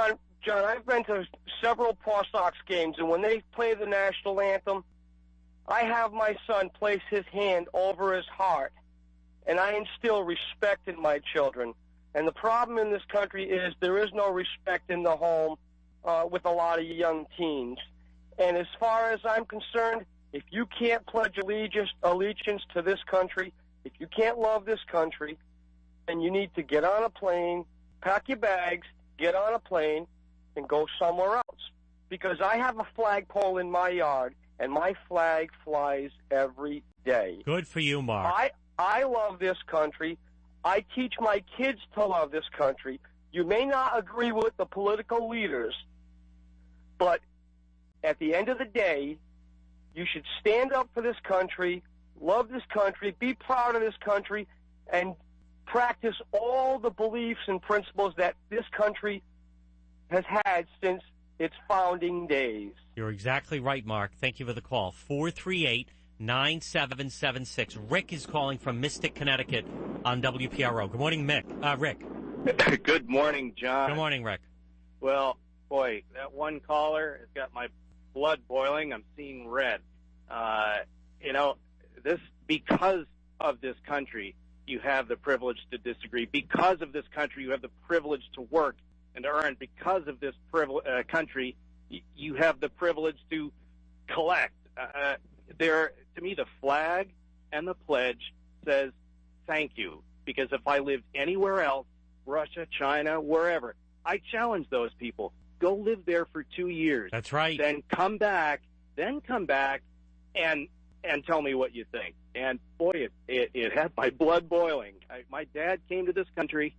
S19: John, I've been to several Paw Sox games, and when they play the national anthem, I have my son place his hand over his heart, and I instill respect in my children. And the problem in this country is there is no respect in the home with a lot of young teens. And as far as I'm concerned, if you can't pledge allegiance to this country, if you can't love this country, then you need to get on a plane, pack your bags, get on a plane, and go somewhere else. Because I have a flagpole in my yard, and my flag flies every day.
S2: Good for you, Mark.
S19: I love this country. I teach my kids to love this country. You may not agree with the political leaders, but at the end of the day, you should stand up for this country, love this country, be proud of this country, and practice all the beliefs and principles that this country has had since its founding days.
S2: You're exactly right, Mark. Thank you for the call. 438-9776. Rick is calling from Mystic, Connecticut on WPRO. Good morning, Rick.
S20: Good morning, John.
S2: Good morning, Rick.
S20: Well, boy, that one caller has got my blood boiling. I'm seeing red. Because of this country, you have the privilege to disagree. Because of this country, you have the privilege to work and to earn. Because of this country, you have the privilege to collect. To me, the flag and the pledge says thank you. Because if I lived anywhere else, Russia, China, wherever, I challenge those people. Go live there for 2 years.
S2: That's right.
S20: Then come back and tell me what you think. And boy, it had my blood boiling. My dad came to this country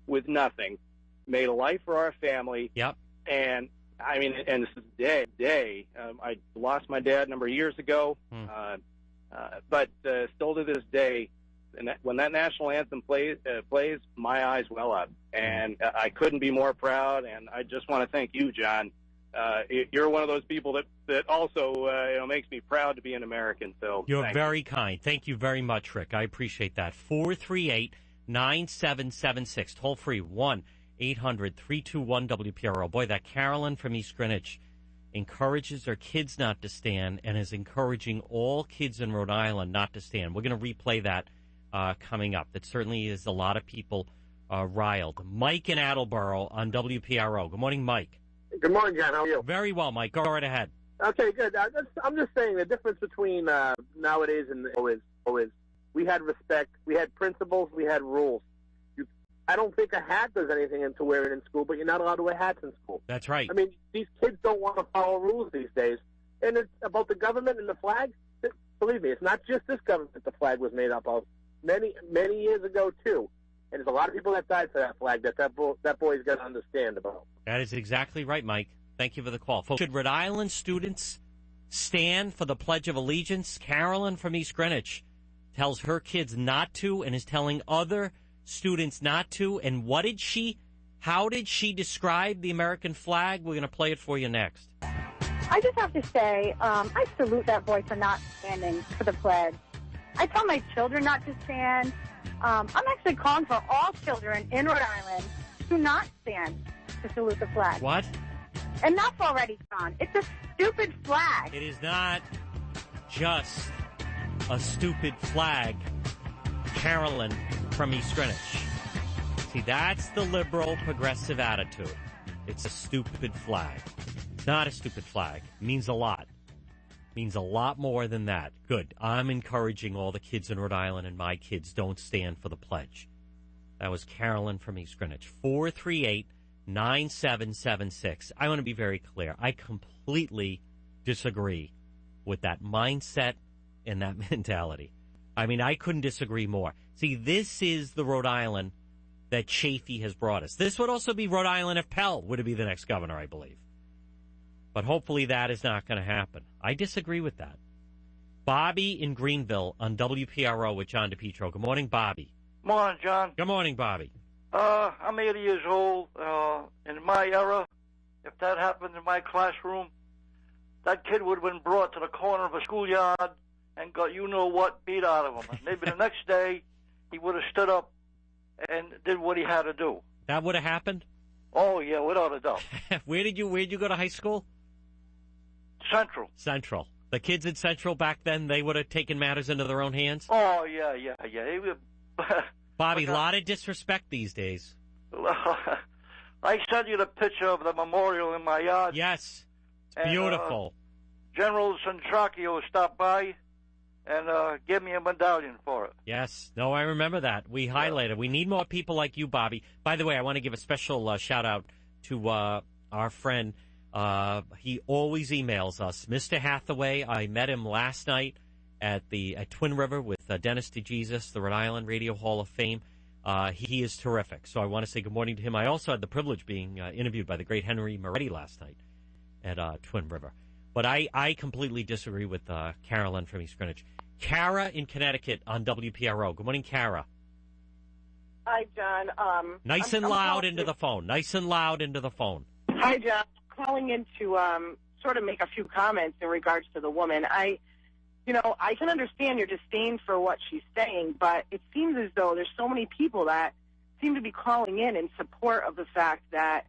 S20: with nothing, made a life for our family.
S2: Yep.
S20: And this is day. I lost my dad a number of years ago, but still to this day, And when that national anthem plays, my eyes well up. And I couldn't be more proud. And I just want to thank you, John. You're one of those people that also makes me proud to be an American. So
S2: you're very kind. Thank you very much, Rick. I appreciate that. 438-9776. Toll free 1-800-321-WPRO. Boy, that Carolyn from East Greenwich encourages her kids not to stand and is encouraging all kids in Rhode Island not to stand. We're going to replay that coming up. That certainly is a lot of people riled. Mike in Attleboro on WPRO. Good morning, Mike.
S17: Good morning, John. How are you?
S2: Very well, Mike. Go right ahead.
S17: Okay, good. I'm just saying the difference between nowadays and always we had respect, we had principles, we had rules. I don't think a hat does anything to wear it in school, but you're not allowed to wear hats in school.
S2: That's right.
S17: I mean, these kids don't want to follow rules these days. And it's about the government and the flag. Believe me, it's not just this government the flag was made up of. Many years ago, too. And there's a lot of people that died for that flag that boy's got to understand about.
S2: That is exactly right, Mike. Thank you for the call. Folks, should Rhode Island students stand for the Pledge of Allegiance? Carolyn from East Greenwich tells her kids not to and is telling other students not to. And how did she describe the American flag? We're going to play it for you next.
S3: I just have to say, I salute that boy for not standing for the pledge. I tell my children not to stand. I'm actually calling for all children in Rhode Island to not stand to salute the flag.
S2: What?
S3: Enough already, John. It's a stupid flag.
S2: It is not just a stupid flag, Carolyn from East Greenwich. See, that's the liberal progressive attitude. It's a stupid flag. Not a stupid flag. It means a lot. It means a lot more than that. Good. I'm encouraging all the kids in Rhode Island and my kids don't stand for the pledge. That was Carolyn from East Greenwich. 438-9776. I want to be very clear. I completely disagree with that mindset and that mentality. I mean, I couldn't disagree more. See, this is the Rhode Island that Chafee has brought us. This would also be Rhode Island if Pell would be the next governor, I believe. But hopefully that is not going to happen. I disagree with that. Bobby in Greenville on WPRO with John DePetro. Good morning, Bobby.
S21: Morning, John.
S2: Good morning, Bobby.
S21: I'm 80 years old. In my era, if that happened in my classroom, that kid would have been brought to the corner of a schoolyard and got you-know-what beat out of him. And maybe the next day he would have stood up and did what he had to do.
S2: That would have happened?
S21: Oh, yeah, without a doubt.
S2: Where did you go to high school?
S21: Central.
S2: The kids in Central back then, they would have taken matters into their own hands?
S21: Oh, yeah.
S2: Bobby, a lot of disrespect these days.
S21: I sent you the picture of the memorial in my yard.
S2: Yes. It's beautiful.
S21: General Centracchio stopped by and gave me a medallion for it.
S2: Yes. No, I remember that. We highlighted. We need more people like you, Bobby. By the way, I want to give a special shout-out to our friend. He always emails us. Mr. Hathaway, I met him last night at Twin River with Dennis DeJesus, the Rhode Island Radio Hall of Fame. He is terrific. So I want to say good morning to him. I also had the privilege of being interviewed by the great Henry Moretti last night at Twin River. But I completely disagree with Carolyn from East Greenwich. Kara in Connecticut on WPRO. Good morning, Kara.
S22: Hi, John.
S2: Nice and loud into the phone.
S22: Hi, John. Calling in to sort of make a few comments in regards to the woman. I can understand your disdain for what she's saying, but it seems as though there's so many people that seem to be calling in support of the fact that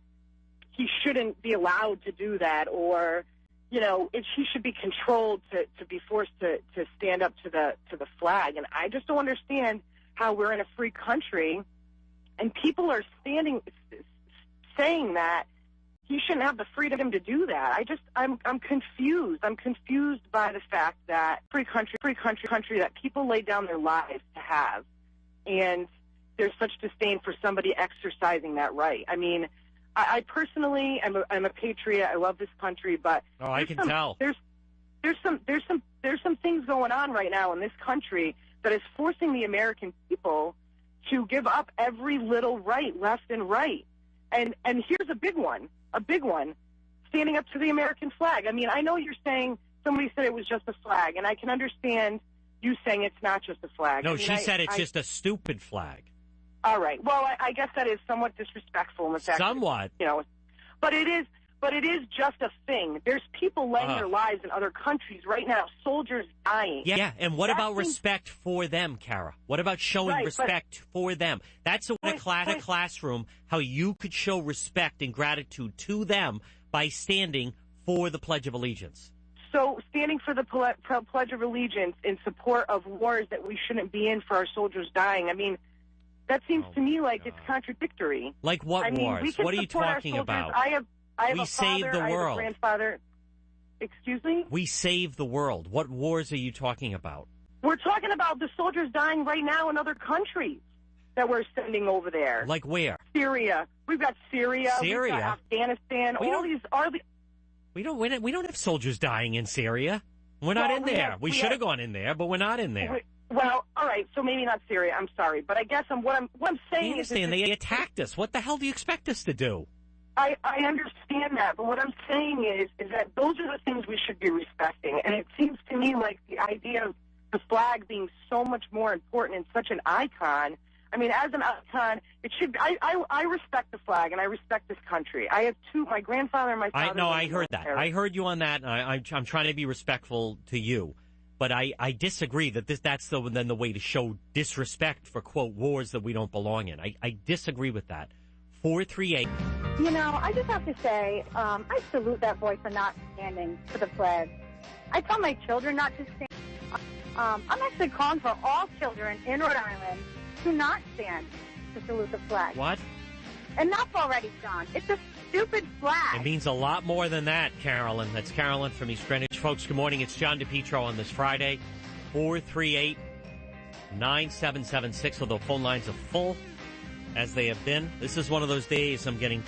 S22: he shouldn't be allowed to do that, or if he should be controlled to be forced to stand up to the flag. And I just don't understand how we're in a free country and people are saying that he shouldn't have the freedom to do that. I'm confused. I'm confused by the fact that free country that people lay down their lives to have, and there's such disdain for somebody exercising that right. I mean, I personally I'm a patriot. I love this country, but
S2: I can tell
S22: there's some things going on right now in this country that is forcing the American people to give up every little right, left and right. And here's a big one, standing up to the American flag. I mean, I know you're saying somebody said it was just a flag, and I can understand, you saying it's not just a flag.
S2: No,
S22: I mean,
S2: she said it's just a stupid flag.
S22: All right. Well, I guess that is somewhat disrespectful in the fact
S2: Somewhat.
S22: that, but it is just a thing. There's people laying their lives in other countries right now, soldiers dying.
S2: Yeah, and what about respect for them, Kara? What about showing respect for them? That's a classroom, how you could show respect and gratitude to them by standing for the Pledge of Allegiance.
S22: So standing for the Pledge of Allegiance in support of wars that we shouldn't be in for our soldiers dying, I mean, that seems to me like it's contradictory.
S2: Like what wars? What are you talking about?
S22: I have
S2: we
S22: a
S2: save
S22: father,
S2: the
S22: I have
S2: world.
S22: a grandfather. Excuse me?
S2: We save the world. What wars are you talking about?
S22: We're talking about the soldiers dying right now in other countries that we're sending over there.
S2: Like where?
S22: Syria. We've got Syria. We've got Afghanistan. We
S2: don't have soldiers dying in Syria. We're not in there. We should have gone in there, but we're not in there.
S22: Well, all right, so maybe not Syria. I'm sorry, but I guess what I'm saying is
S2: they attacked us. What the hell do you expect us to do?
S22: I understand that, but what I'm saying is that those are the things we should be respecting. And it seems to me like the idea of the flag being so much more important and such an icon. I mean, as an icon, it should. I respect the flag and I respect this country. I have my grandfather and my father.
S2: I heard that. I heard you on that. And I'm trying to be respectful to you, but I disagree that that's then the way to show disrespect for quote wars that we don't belong in. I disagree with that. 438.
S3: I just have to say, I salute that boy for not standing for the pledge. I tell my children not to stand. I'm actually calling for all children in Rhode Island to not stand to salute the flag.
S2: What?
S3: Enough already, John. It's a stupid flag.
S2: It means a lot more than that, Carolyn. That's Carolyn from East Greenwich. Folks, good morning. It's John DePetro on this Friday. 438-9776, although phone lines are full, as they have been. This is one of those days I'm getting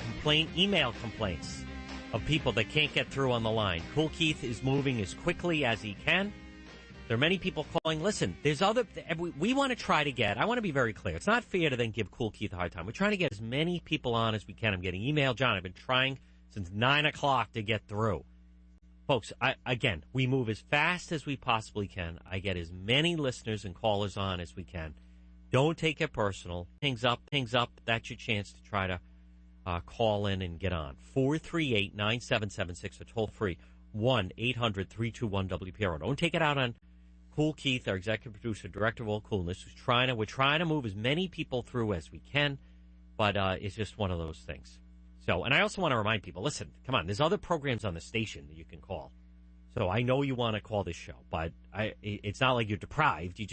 S2: email complaints of people that can't get through on the line. Cool Keith is moving as quickly as he can. There are many people calling. Listen, we want to try to get, I want to be very clear. It's not fair to then give Cool Keith a hard time. We're trying to get as many people on as we can. I'm getting email. John, I've been trying since 9 o'clock to get through. Folks, again, we move as fast as we possibly can. I get as many listeners and callers on as we can. Don't take it personal. Hangs up. That's your chance to try to call in and get on. 438-9776 or toll free 1-800-321-WPRO. Don't take it out on Cool Keith, our executive producer, director of all coolness, we're trying to move as many people through as we can, but it's just one of those things. So, and I also want to remind people, listen, come on, there's other programs on the station that you can call. So I know you want to call this show, but it's not like you're deprived. I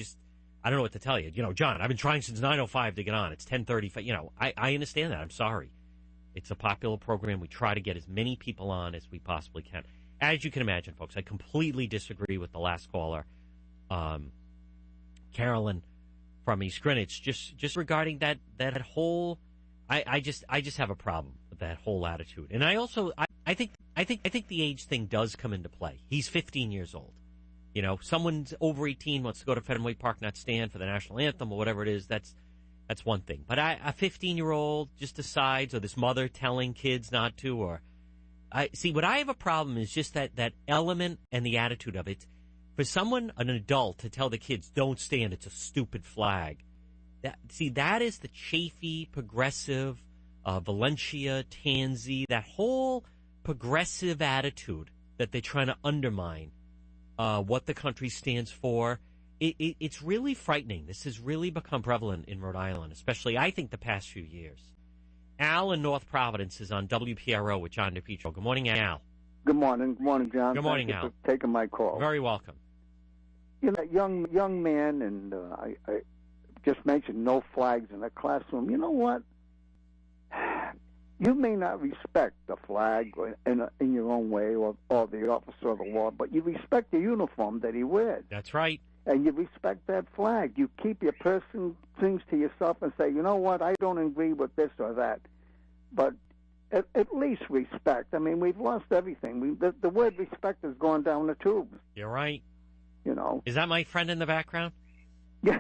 S2: don't know what to tell you. John, I've been trying since 9:05 to get on. It's 10:35. I understand that. I'm sorry. It's a popular program. We try to get as many people on as we possibly can. As you can imagine, folks, I completely disagree with the last caller, Carolyn from East Greenwich, just regarding that whole. I just have a problem with that whole attitude, and I think the age thing does come into play. He's 15 years old. Someone's over 18 wants to go to Fenway Park, not stand for the national anthem or whatever it is. That's one thing. But a 15-year-old just decides, or this mother telling kids not to, or what I have a problem is just that element and the attitude of it. For an adult, to tell the kids don't stand, it's a stupid flag. That is the chafy, progressive, Valencia, Tansy, that whole progressive attitude that they're trying to undermine. What the country stands for. It's really frightening. This has really become prevalent in Rhode Island, especially, I think, the past few years. Al in North Providence is on WPRO with John DePetro. Good morning, Al.
S1: Good morning. Good morning, John.
S2: Good morning,
S1: Thank you
S2: Al.
S1: for taking my call.
S2: Very welcome.
S1: Young man, and I just mentioned no flags in the classroom. You know what? You may not respect the flag in your own way or the officer of the law, but you respect the uniform that he wears.
S2: That's right.
S1: And you respect that flag. You keep your personal things to yourself and say, you know what, I don't agree with this or that. But at least respect. I mean, we've lost everything. The word respect has gone down the tubes.
S2: You're right.
S1: Is
S2: that my friend in the background?
S1: Yeah,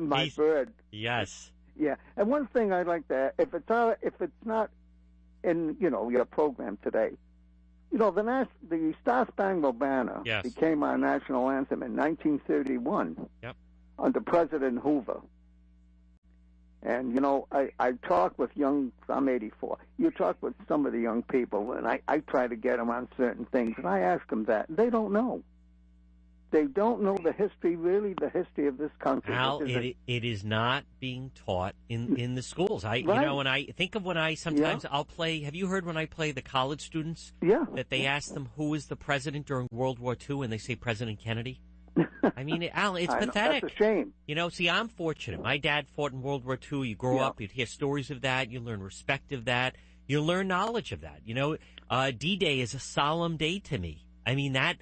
S1: my bird.
S2: Yes.
S1: Yeah, and one thing I'd like to add, if it's not in your program today, You know, the Star Spangled Banner
S2: Yes.
S1: became our national anthem in 1931 under President Hoover. And, you know, I talk with I'm 84. You talk with some of the young people, and I try to get them on certain things, and I ask them that. They don't know. They don't know the history of this country.
S2: Al, it is not being taught in the schools.
S1: Right.
S2: You know, when I think of when I sometimes I'll play. Have you heard when I play the college students?
S1: Yeah.
S2: That they ask them who was the president during World War II, and they say President Kennedy. I mean, Al, it's pathetic.
S1: That's a shame.
S2: You know, see, I'm fortunate. My dad fought in World War II. You grow up, you'd hear stories of that. You learn respect of that. You learn knowledge of that. You know, D-Day is a solemn day to me. I mean, that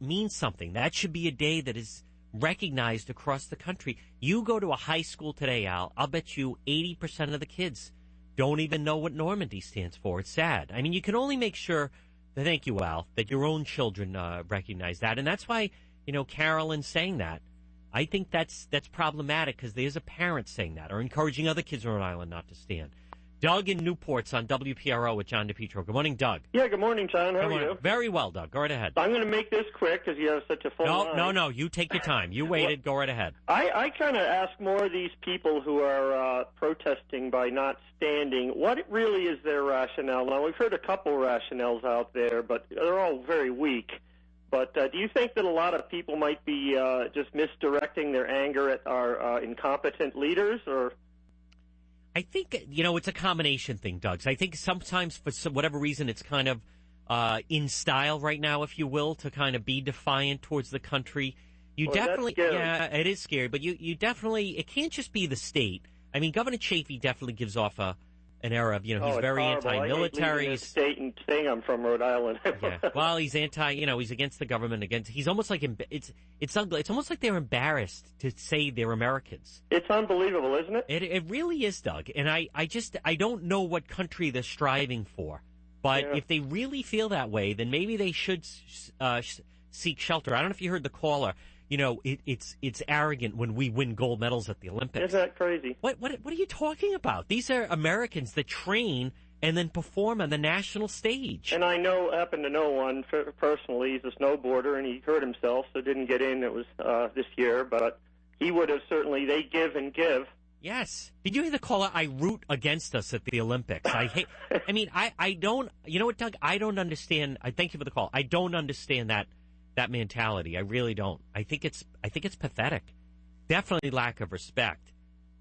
S2: means something. That should be a day that is recognized across the country. You go to a high school today, Al, I'll bet you 80% of the kids don't even know what Normandy stands for. It's sad. I mean, you can only make sure, thank you, Al, that your own children recognize that. And that's why, you know, Carolyn's saying that. I think that's problematic because there's a parent saying that or encouraging other kids in Rhode Island not to stand. Doug in Newport's on WPRO with John DePetro. Good morning, Doug.
S5: Yeah, good morning, John. How are you?
S2: Very well, Doug. Go right ahead.
S5: I'm going to make this quick because you have such a full line.
S2: No. You take your time. You waited. Go right ahead.
S5: I kind of ask more of these people who are protesting by not standing, what really is their rationale? Now, we've heard a couple rationales out there, but they're all very weak. But do you think that a lot of people might be just misdirecting their anger at our incompetent leaders, or...
S2: I think, you know, it's a combination thing, Doug. I think sometimes for whatever reason it's kind of in style right now, if you will, to kind of be defiant towards the country. Definitely, it is scary, but you definitely, it can't just be the state. I mean, Governor Chafee definitely gives off an era of, you know, he's very anti-military.
S5: State and saying I'm from Rhode Island.
S2: Yeah. Well, he's he's against the government. He's almost like it's ugly. It's almost like they're embarrassed to say they're Americans.
S5: It's unbelievable, isn't it?
S2: It really is, Doug. And I don't know what country they're striving for. But if they really feel that way, then maybe they should seek shelter. I don't know if you heard the caller. You know, it's arrogant when we win gold medals at the Olympics.
S5: Isn't that crazy?
S2: What are you talking about? These are Americans that train and then perform on the national stage.
S5: And I happen to know one personally. He's a snowboarder, and he hurt himself, so didn't get in. It was this year, but he would have certainly. They give and give.
S2: Yes. Did you hear the caller? I root against us at the Olympics. I hate. I mean, I don't. You know what, Doug? I don't understand. I thank you for the call. I don't understand that mentality. I really don't. I think it's pathetic. Definitely lack of respect.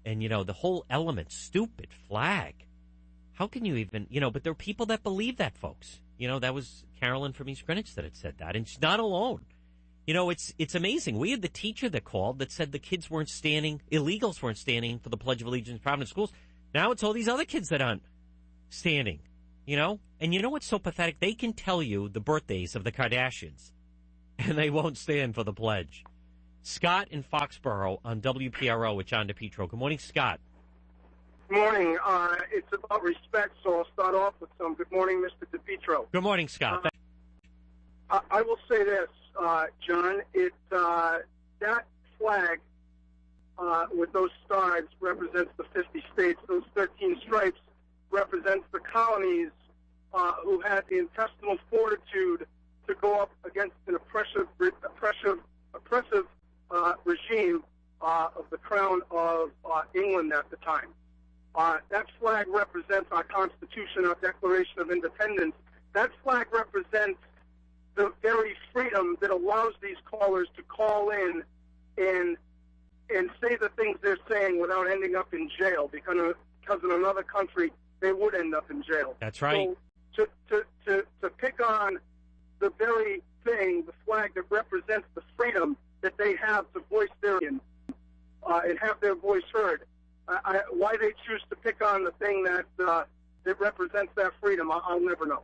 S2: And, you know, the whole element, stupid flag. How can you even, you know, but there are people that believe that, folks. You know, that was Carolyn from East Greenwich that had said that, and she's not alone. You know, it's amazing. We had the teacher that called that said the kids weren't standing, illegals weren't standing for the Pledge of Allegiance in Providence schools. Now it's all these other kids that aren't standing, you know? And you know what's so pathetic? They can tell you the birthdays of the Kardashians, and they won't stand for the pledge. Scott in Foxborough on WPRO with John DePetro. Good morning, Scott.
S6: Good morning. It's about respect, so I'll start off with some. Good morning, Mr. DePetro.
S2: Good morning, Scott.
S6: I will say this, John. That flag with those stars represents the 50 states. Those 13 stripes represents the colonies who had the intestinal fortitude to go up against an oppressive regime of the Crown of England at the time. That flag represents our Constitution, our Declaration of Independence. That flag represents the very freedom that allows these callers to call in and say the things they're saying without ending up in jail, because in another country they would end up in jail.
S2: That's right.
S6: So to pick on the very thing, the flag that represents the freedom that they have to voice their opinion and have their voice heard. Why they choose to pick on the thing that represents that freedom, I'll never know.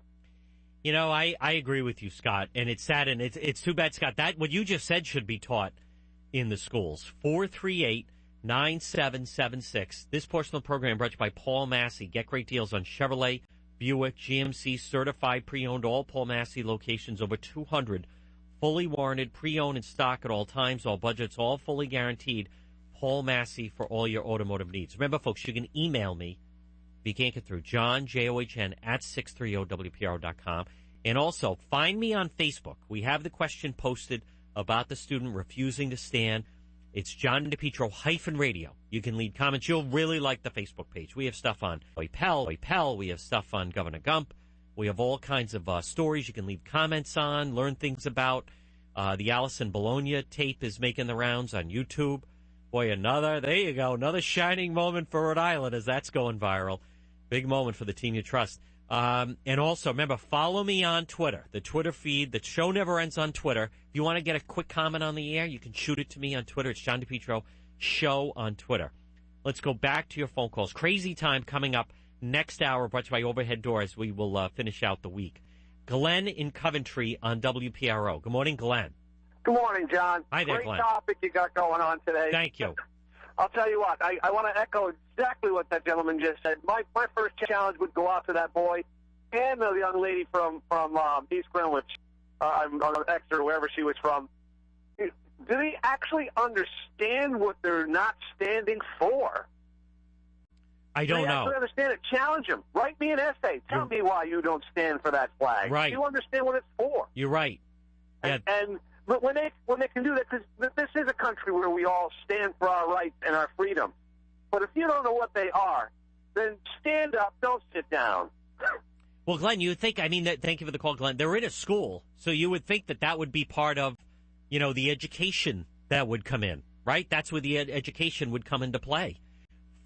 S2: You know, I agree with you, Scott, and it's sad, and it's too bad, Scott. That what you just said should be taught in the schools. 438-9776. This portion of the program brought to you by Paul Massey. Get great deals on Chevrolet, Buick, GMC, certified pre-owned, all Paul Massey locations, over 200. Fully warranted, pre-owned in stock at all times, all budgets, all fully guaranteed. Paul Massey for all your automotive needs. Remember, folks, you can email me if you can't get through. John, John, @630WPR.com. And also, find me on Facebook. We have the question posted about the student refusing to stand. It's John DePetro -radio. You can leave comments. You'll really like the Facebook page. We have stuff on Pell. We have stuff on Governor Gump. We have all kinds of stories you can leave comments on, learn things about. The Allison Bologna tape is making the rounds on YouTube. Boy, there you go, another shining moment for Rhode Island as that's going viral. Big moment for the team you trust. And also, remember, follow me on Twitter, the Twitter feed. The show never ends on Twitter. If you want to get a quick comment on the air, you can shoot it to me on Twitter. It's John DePetro Show on Twitter. Let's go back to your phone calls. Crazy time coming up next hour, brought to you by Overhead Doors. We will finish out the week. Glenn in Coventry on WPRO. Good morning, Glenn.
S4: Good morning, John.
S2: Hi there,
S4: Great
S2: Glenn.
S4: topic you got going on today.
S2: Thank you.
S4: I'll tell you what, I want to echo exactly what that gentleman just said. My first challenge would go out to that boy and the young lady from East Greenwich, or Exeter, wherever she was from. Do they actually understand what they're not standing for?
S2: I don't know.
S4: Do they understand it? Challenge them. Write me an essay. Tell me why you don't stand for that flag.
S2: Right.
S4: Do you understand what it's for?
S2: You're right. Yeah.
S4: But when they can do that, because this is a country where we all stand for our rights and our freedom. But if you don't know what they are, then stand up. Don't sit down.
S2: Well, Glenn, you would think, thank you for the call, Glenn. They're in a school, so you would think that would be part of, the education that would come in, right? That's where the education would come into play.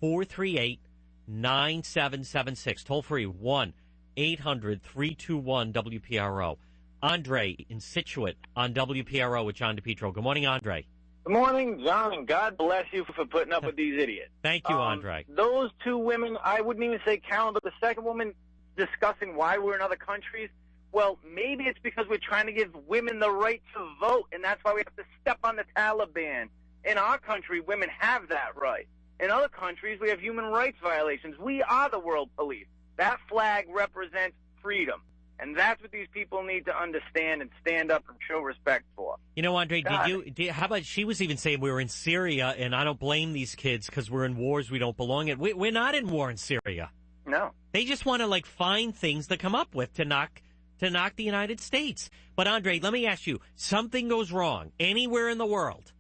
S2: 438-9776. Toll free, 1-800-321-WPRO. Andre in Situate on WPRO with John DePetro. Good morning, Andre.
S7: Good morning, John, and God bless you for putting up with these idiots.
S2: Thank you, Andre.
S7: Those two women, I wouldn't even say count, but the second woman discussing why we're in other countries, well, maybe it's because we're trying to give women the right to vote, and that's why we have to step on the Taliban. In our country, women have that right. In other countries, we have human rights violations. We are the world police. That flag represents freedom. And that's what these people need to understand and stand up and show respect for.
S2: Andre, how about, she was even saying we were in Syria, and I don't blame these kids because we're in wars we don't belong in. We're not in war in Syria.
S7: No.
S2: They just want to, find things to come up with to knock the United States. But, Andre, let me ask you, something goes wrong anywhere in the world.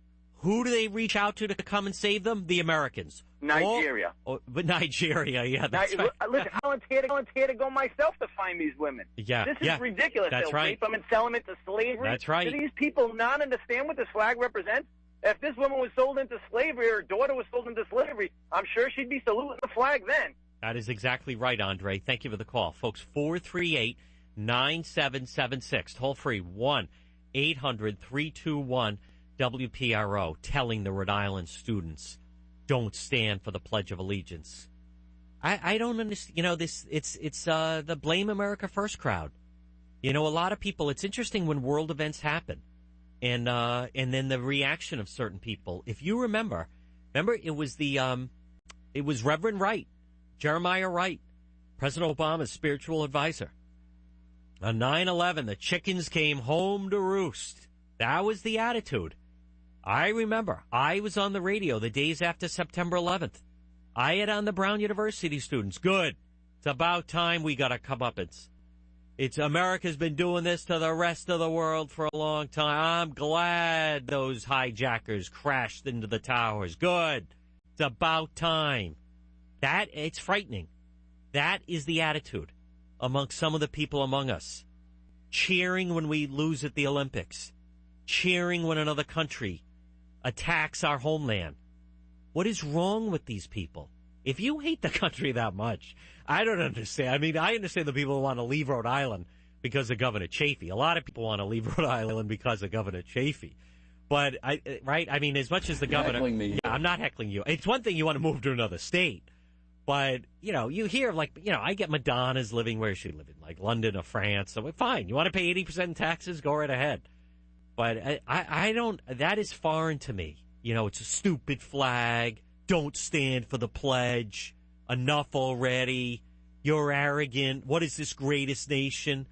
S2: Who do they reach out to come and save them? The Americans.
S7: Nigeria.
S2: But Nigeria, yeah. That's right.
S7: Listen, I volunteer to go myself to find these women.
S2: Yeah,
S7: this is ridiculous.
S2: That's
S7: They'll
S2: right.
S7: rape them and sell them into slavery.
S2: That's right.
S7: Do these people not understand what this flag represents? If this woman was sold into slavery or her daughter was sold into slavery, I'm sure she'd be saluting the flag then.
S2: That is exactly right, Andre. Thank you for the call. Folks, 438-9776. Toll free, 1-800-321-WPRO, telling the Rhode Island students, don't stand for the Pledge of Allegiance. I don't understand. It's the Blame America First crowd. A lot of people, it's interesting when world events happen and then the reaction of certain people. If you remember it was it was Reverend Wright, Jeremiah Wright, President Obama's spiritual advisor. On 9/11, the chickens came home to roost. That was the attitude. I remember I was on the radio the days after September 11th. I had on the Brown University students. Good. It's about time we got a comeuppance. America's been doing this to the rest of the world for a long time. I'm glad those hijackers crashed into the towers. Good. It's about time. It's frightening. That is the attitude among some of the people among us. Cheering when we lose at the Olympics. Cheering when another country attacks our homeland. What is wrong with these people? If you hate the country that much, I don't understand. I understand the people who want to leave Rhode Island because of Governor Chafee. A lot of people want to leave Rhode Island because of Governor Chafee. But, as much as the governor...
S23: Heckling me.
S2: Yeah, I'm not heckling you. It's one thing you want to move to another state. But, you hear, I get Madonna's living where she living, like London or France. So, fine. You want to pay 80% in taxes? Go right ahead. But I don't... That is foreign to me. It's a stupid flag. Don't stand for the pledge. Enough already. You're arrogant. What is this greatest nation?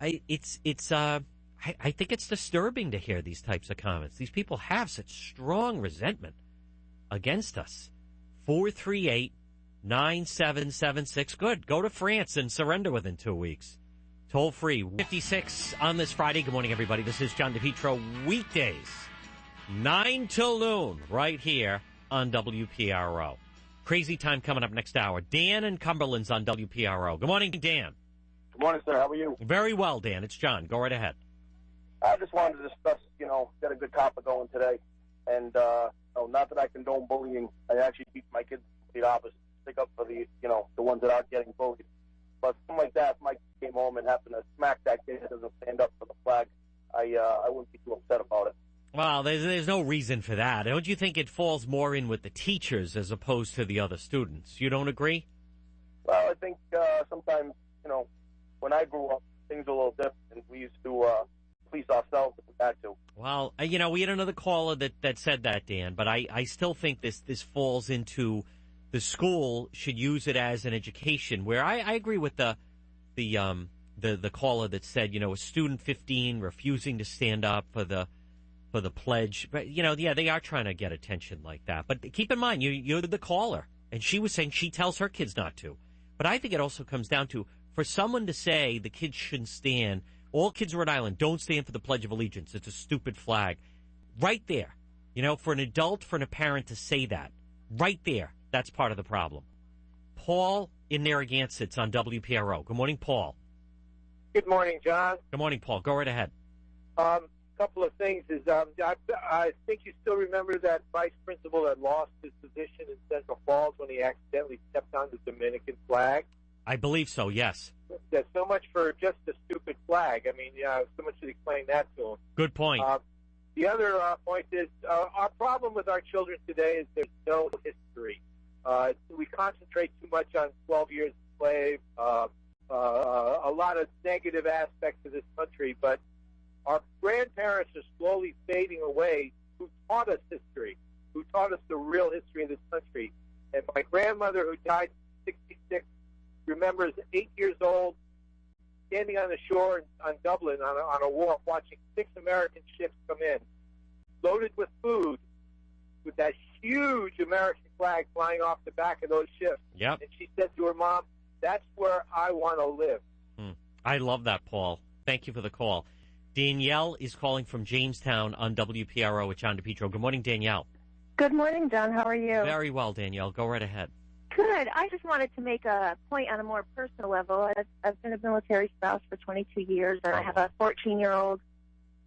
S2: I think it's disturbing to hear these types of comments. These people have such strong resentment against us. 438-9776. Good. Go to France and surrender within 2 weeks. Toll free, 56 on this Friday. Good morning, everybody. This is John DePetro. Weekdays, 9 till noon, right here on WPRO. Crazy time coming up next hour. Dan in Cumberland's on WPRO. Good morning, Dan.
S10: Good morning, sir. How are you?
S2: Very well, Dan. It's John. Go right ahead.
S10: I just wanted to discuss, get a good topic going today. And, not that I condone bullying. I actually teach my kids the opposite. Stick up for the ones that aren't getting bullied. But something like that, if my kid came home and happened to smack that kid that doesn't stand up for the flag, I wouldn't be too upset about it.
S2: Well, there's no reason for that. Don't you think it falls more in with the teachers as opposed to the other students? You don't agree?
S10: Well, I think sometimes, when I grew up, things were a little different, and we used to police ourselves if we had to.
S2: Well, we had another caller that said that, Dan, but I still think this falls into the school should use it as an education, where I agree with the caller that said, a student 15 refusing to stand up for the pledge. But, they are trying to get attention like that. But keep in mind, you're the caller, and she was saying she tells her kids not to. But I think it also comes down to, for someone to say the kids shouldn't stand, all kids in Rhode Island don't stand for the Pledge of Allegiance. It's a stupid flag. Right there. For an adult, for a parent to say that, right there, that's part of the problem. Paul in Narragansett on WPRO. Good morning, Paul.
S11: Good morning, John.
S2: Good morning, Paul. Go right ahead.
S11: Couple of things is I think you still remember that vice principal that lost his position in Central Falls when he accidentally stepped on the Dominican flag.
S2: I believe so, yes.
S11: There's so much for just a stupid flag. I mean, so much to explain that to him.
S2: Good point.
S11: The other point is our problem with our children today is there's no history. We concentrate too much on 12 years a slave, a lot of negative aspects of this country, but our grandparents are slowly fading away who taught us history, who taught us the real history of this country. And my grandmother, who died in 66, remembers 8 years old, standing on the shore on Dublin on a wharf, watching 6 American ships come in, loaded with food, with that huge American flag flying off the back of those ships.
S2: Yep.
S11: And she said to her mom, "That's where I want to live."
S2: I love that, Paul. Thank you for the call. Danielle is calling from Jamestown on WPRO with John DePetro. Good morning, Danielle.
S23: Good morning, John. How are you?
S2: Very well, Danielle. Go right ahead.
S23: Good. I just wanted to make a point on a more personal level. I've been a military spouse for 22 years, and I have a 14-year-old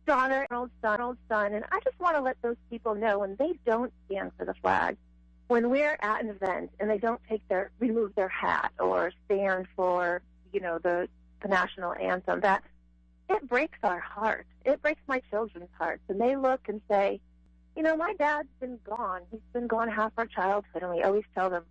S23: daughter, an old son, and I just want to let those people know when they don't stand for the flag, when we're at an event and they don't remove their hat or stand for, the national anthem, that it breaks our heart. It breaks my children's hearts, and they look and say, my dad's been gone. He's been gone half our childhood, and we always tell them,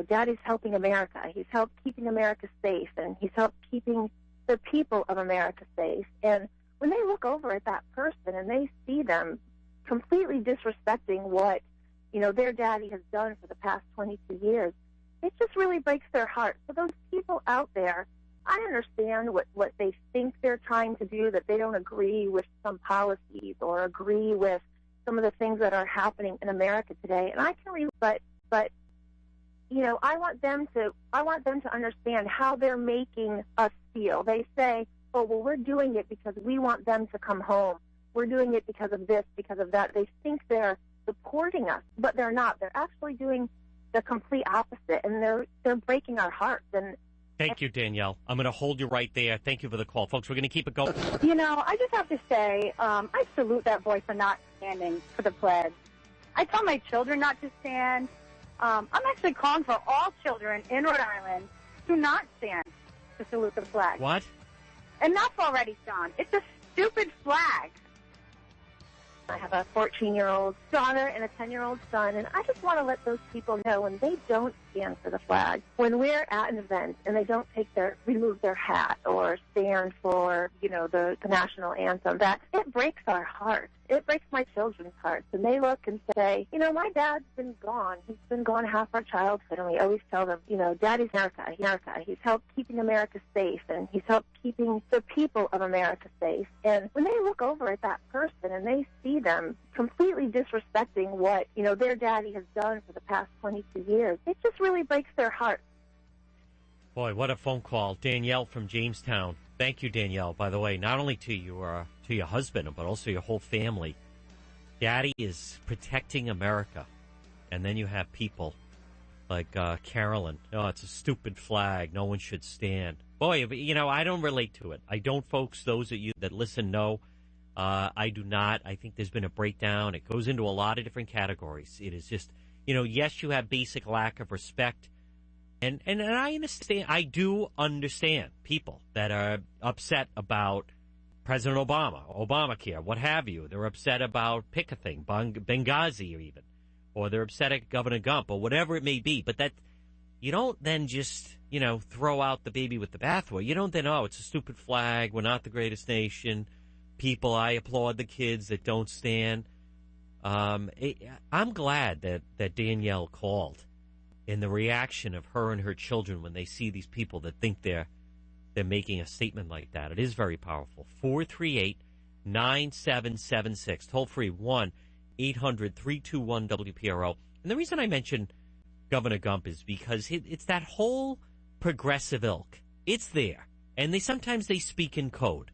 S23: Daddy's helping America. He's helped keeping America safe, and he's helped keeping the people of America safe. And when they look over at that person and they see them completely disrespecting what, their daddy has done for the past 22 years, it just really breaks their heart. So those people out there, I understand what they think they're trying to do, that they don't agree with some policies or agree with some of the things that are happening in America today. And I can read, but I want them to understand how they're making us feel. They say, "Oh, well, we're doing it because we want them to come home. We're doing it because of this, because of that." They think they're supporting us, but they're not. They're actually doing the complete opposite, and they're breaking our hearts. And
S2: thank you, Danielle. I'm going to hold you right there. Thank you for the call. Folks, we're going to keep it going.
S3: I just have to say, I salute that boy for not standing for the pledge. I tell my children not to stand. I'm actually calling for all children in Rhode Island to not stand to salute the flag.
S2: What?
S3: Enough already, John. It's a stupid flag. I have a 14-year-old daughter and a 10-year-old son, and I just want to let those people know when they don't stand for the flag, when we're at an event and they don't remove their hat or stand for, the national anthem, that it breaks our heart. It breaks my children's hearts. And they look and say, my dad's been gone. He's been gone half our childhood. And we always tell them, Daddy's America. He's helped keeping America safe, and he's helped keeping the people of America safe. And when they look over at that person and they see them completely disrespecting what, their daddy has done for the past 22 years, it just really breaks their heart.
S2: Boy, what a phone call. Danielle from Jamestown. Thank you, Danielle. By the way, not only to your husband, but also your whole family. Daddy is protecting America. And then you have people like Carolyn. Oh, it's a stupid flag. No one should stand. Boy, I don't relate to it. I don't, folks. Those of you that listen know. I do not. I think there's been a breakdown. It goes into a lot of different categories. It is just, yes, you have basic lack of respect. And I understand. I do understand people that are upset about President Obama, Obamacare, what have you. They're upset about pick a thing, Benghazi even. Or they're upset at Governor Gump or whatever it may be. But that you don't then just, throw out the baby with the bathwater. You don't then, it's a stupid flag. We're not the greatest nation. People, I applaud the kids that don't stand. I'm glad that Danielle called. In the reaction of her and her children when they see these people that think they're making a statement like that. It is very powerful. 438-9776. Toll free 1-800-321-WPRO. And the reason I mention Governor Gump is because it's that whole progressive ilk. It's there. And sometimes they speak in code.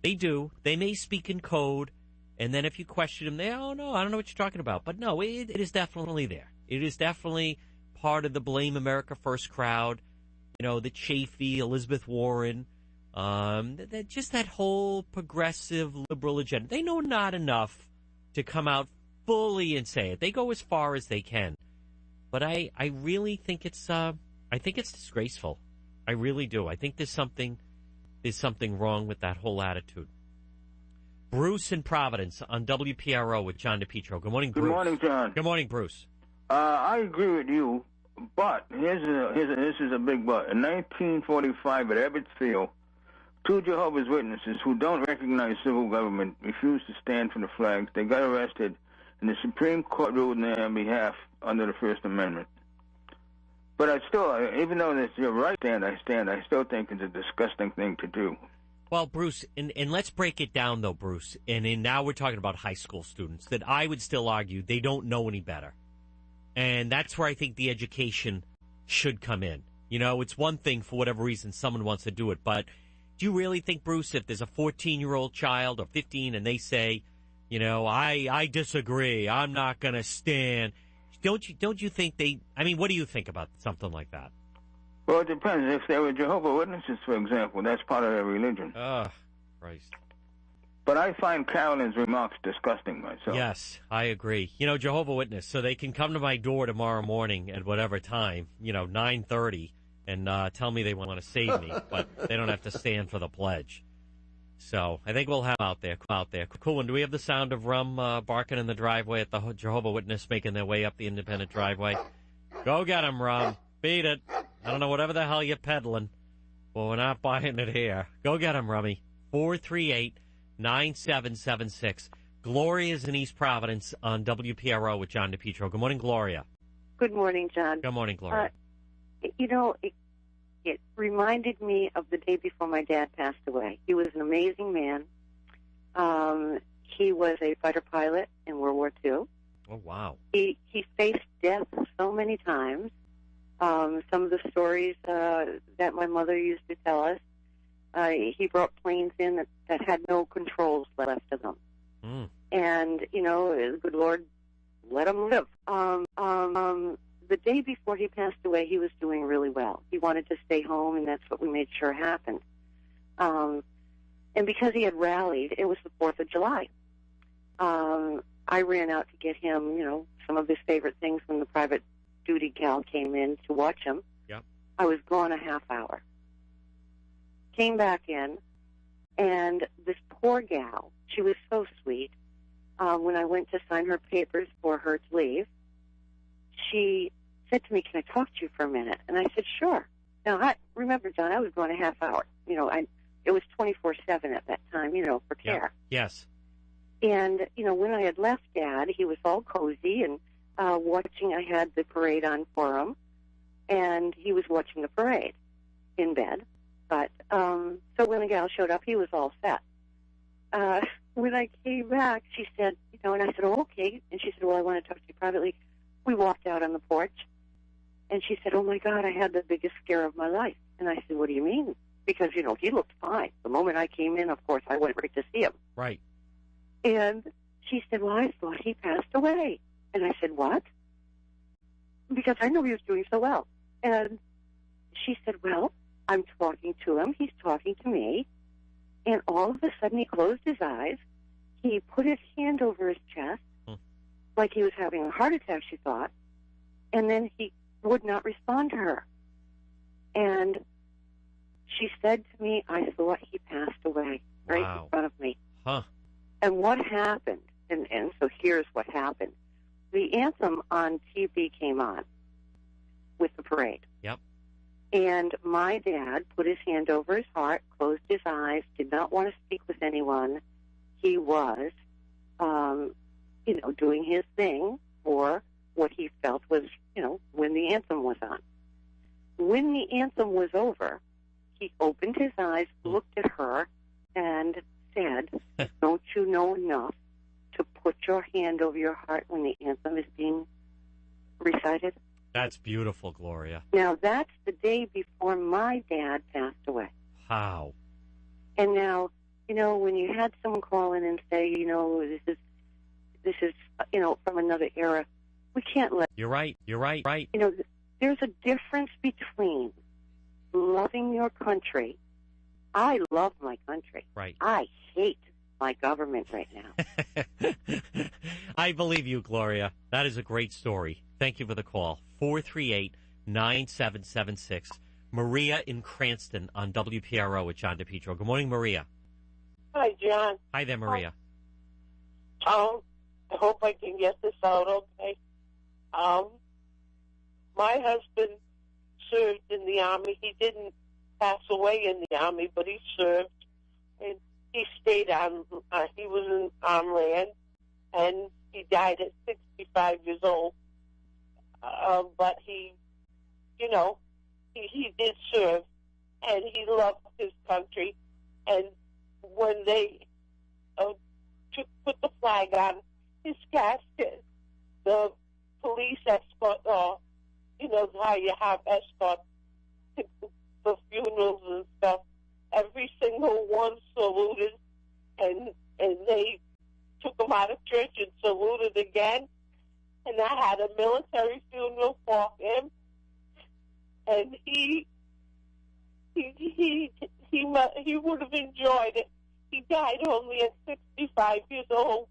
S2: They do. They may speak in code. And then if you question them, oh, no, I don't know what you're talking about. But no, it is definitely there. It is definitely part of the Blame America First crowd, the Chafee, Elizabeth Warren, just that whole progressive liberal agenda. They know not enough to come out fully and say it. They go as far as they can. But I really think it's disgraceful. I really do. I think there's something wrong with that whole attitude. Bruce in Providence on WPRO with John DePetro. Good morning, Bruce.
S12: Good morning, John.
S2: Good morning, Bruce.
S12: I agree with you, but this is a big but. In 1945 at Ebbets Field, 2 Jehovah's Witnesses who don't recognize civil government refused to stand for the flags. They got arrested, and the Supreme Court ruled on their behalf under the First Amendment. But I still, even though that's your right I still think it's a disgusting thing to do.
S2: Well, Bruce, and let's break it down, though, Bruce. And now we're talking about high school students that I would still argue they don't know any better. And that's where I think the education should come in. It's one thing for whatever reason someone wants to do it. But do you really think, Bruce, if there's a 14-year-old child or 15 and they say, I disagree, I'm not going to stand, don't you think what do you think about something like that?
S12: Well, it depends. If they were Jehovah's Witnesses, for example, that's part of their religion.
S2: Oh, Christ.
S12: But I find Carolyn's remarks disgusting myself.
S2: Yes, I agree. Jehovah's Witness, so they can come to my door tomorrow morning at whatever time, 9:30, and tell me they want to save me, but they don't have to stand for the pledge. So I think we'll have out there. Cool. And do we have the sound of Rum barking in the driveway at the Jehovah's Witness making their way up the independent driveway? Go get him, Rum. Beat it. I don't know, whatever the hell you're peddling. Well, we're not buying it here. Go get him, Rummy. 438-9776. Gloria's in East Providence on WPRO with John DePetro. Good morning, Gloria.
S13: Good morning, John.
S2: Good morning, Gloria.
S13: It reminded me of the day before my dad passed away. He was an amazing man. He was a fighter pilot in World War II.
S2: Oh, wow.
S13: He faced death so many times. Some of the stories that my mother used to tell us, he brought planes in that had no controls left of them. And, the good Lord let him live. The day before he passed away, he was doing really well. He wanted to stay home, and that's what we made sure happened. And because he had rallied, it was the 4th of July. I ran out to get him, some of his favorite things when the private duty gal came in to watch him.
S2: Yep.
S13: I was gone a half hour. Came back in, and this poor gal, she was so sweet. When I went to sign her papers for her to leave, she said to me, "Can I talk to you for a minute?" And I said, "Sure." Now, remember, John, I was gone a half hour. It was 24/7 at that time, for care.
S2: Yes.
S13: And, when I had left Dad, he was all cozy and watching. I had the parade on for him, and he was watching the parade in bed. But so when the gal showed up, he was all set. When I came back, she said, and I said, "Oh, okay." And she said, "Well, I want to talk to you privately." We walked out on the porch, and she said, "Oh, my God, I had the biggest scare of my life." And I said, "What do you mean, because, he looked fine. The moment I came in, of course, I went right to see him.
S2: Right.
S13: And she said, well, I thought he passed away. And I said, what? Because I know he was doing so well. And she said, well, I'm talking to him. He's talking to me. And all of a sudden, he closed his eyes. He put his hand over his chest, like he was having a heart attack, she thought. And then he would not respond to her. And she said to me, I thought he passed away right in front of me.
S2: Huh.
S13: And what happened, and so here's what happened. The anthem on TV came on with the parade.
S2: Yep.
S13: And my dad put his hand over his heart, closed his eyes, did not want to speak with anyone. He was, doing his thing for what he felt was, when the anthem was on. When the anthem was over, he opened his eyes, looked at her, and said, don't you know enough to put your hand over your heart when the anthem is being recited?
S2: That's beautiful, Gloria.
S13: Now, that's the day before my dad passed away.
S2: How?
S13: And now, when you had someone call in and say, this is, from another era, we can't let...
S2: You're right.
S13: There's a difference between loving your country. I love my country.
S2: Right.
S13: I hate my government right now.
S2: I believe you, Gloria. That is a great story. Thank you for the call. 438-9776. Maria in Cranston on WPRO with John DePetro. Good morning, Maria.
S14: Hi, John.
S2: Hi there, Maria.
S14: I hope I can get this out okay. My husband served in the Army. He didn't pass away in the Army, but he served. And he stayed on, he was on land, and he died at 65 years old. But he did serve, and he loved his country. And when they put the flag on his casket, the police escort, how you have escorts for funerals and stuff, every single one saluted, and they took him out of church and saluted again. And I had a military funeral for him, and he would have enjoyed it. He died only at 65 years old,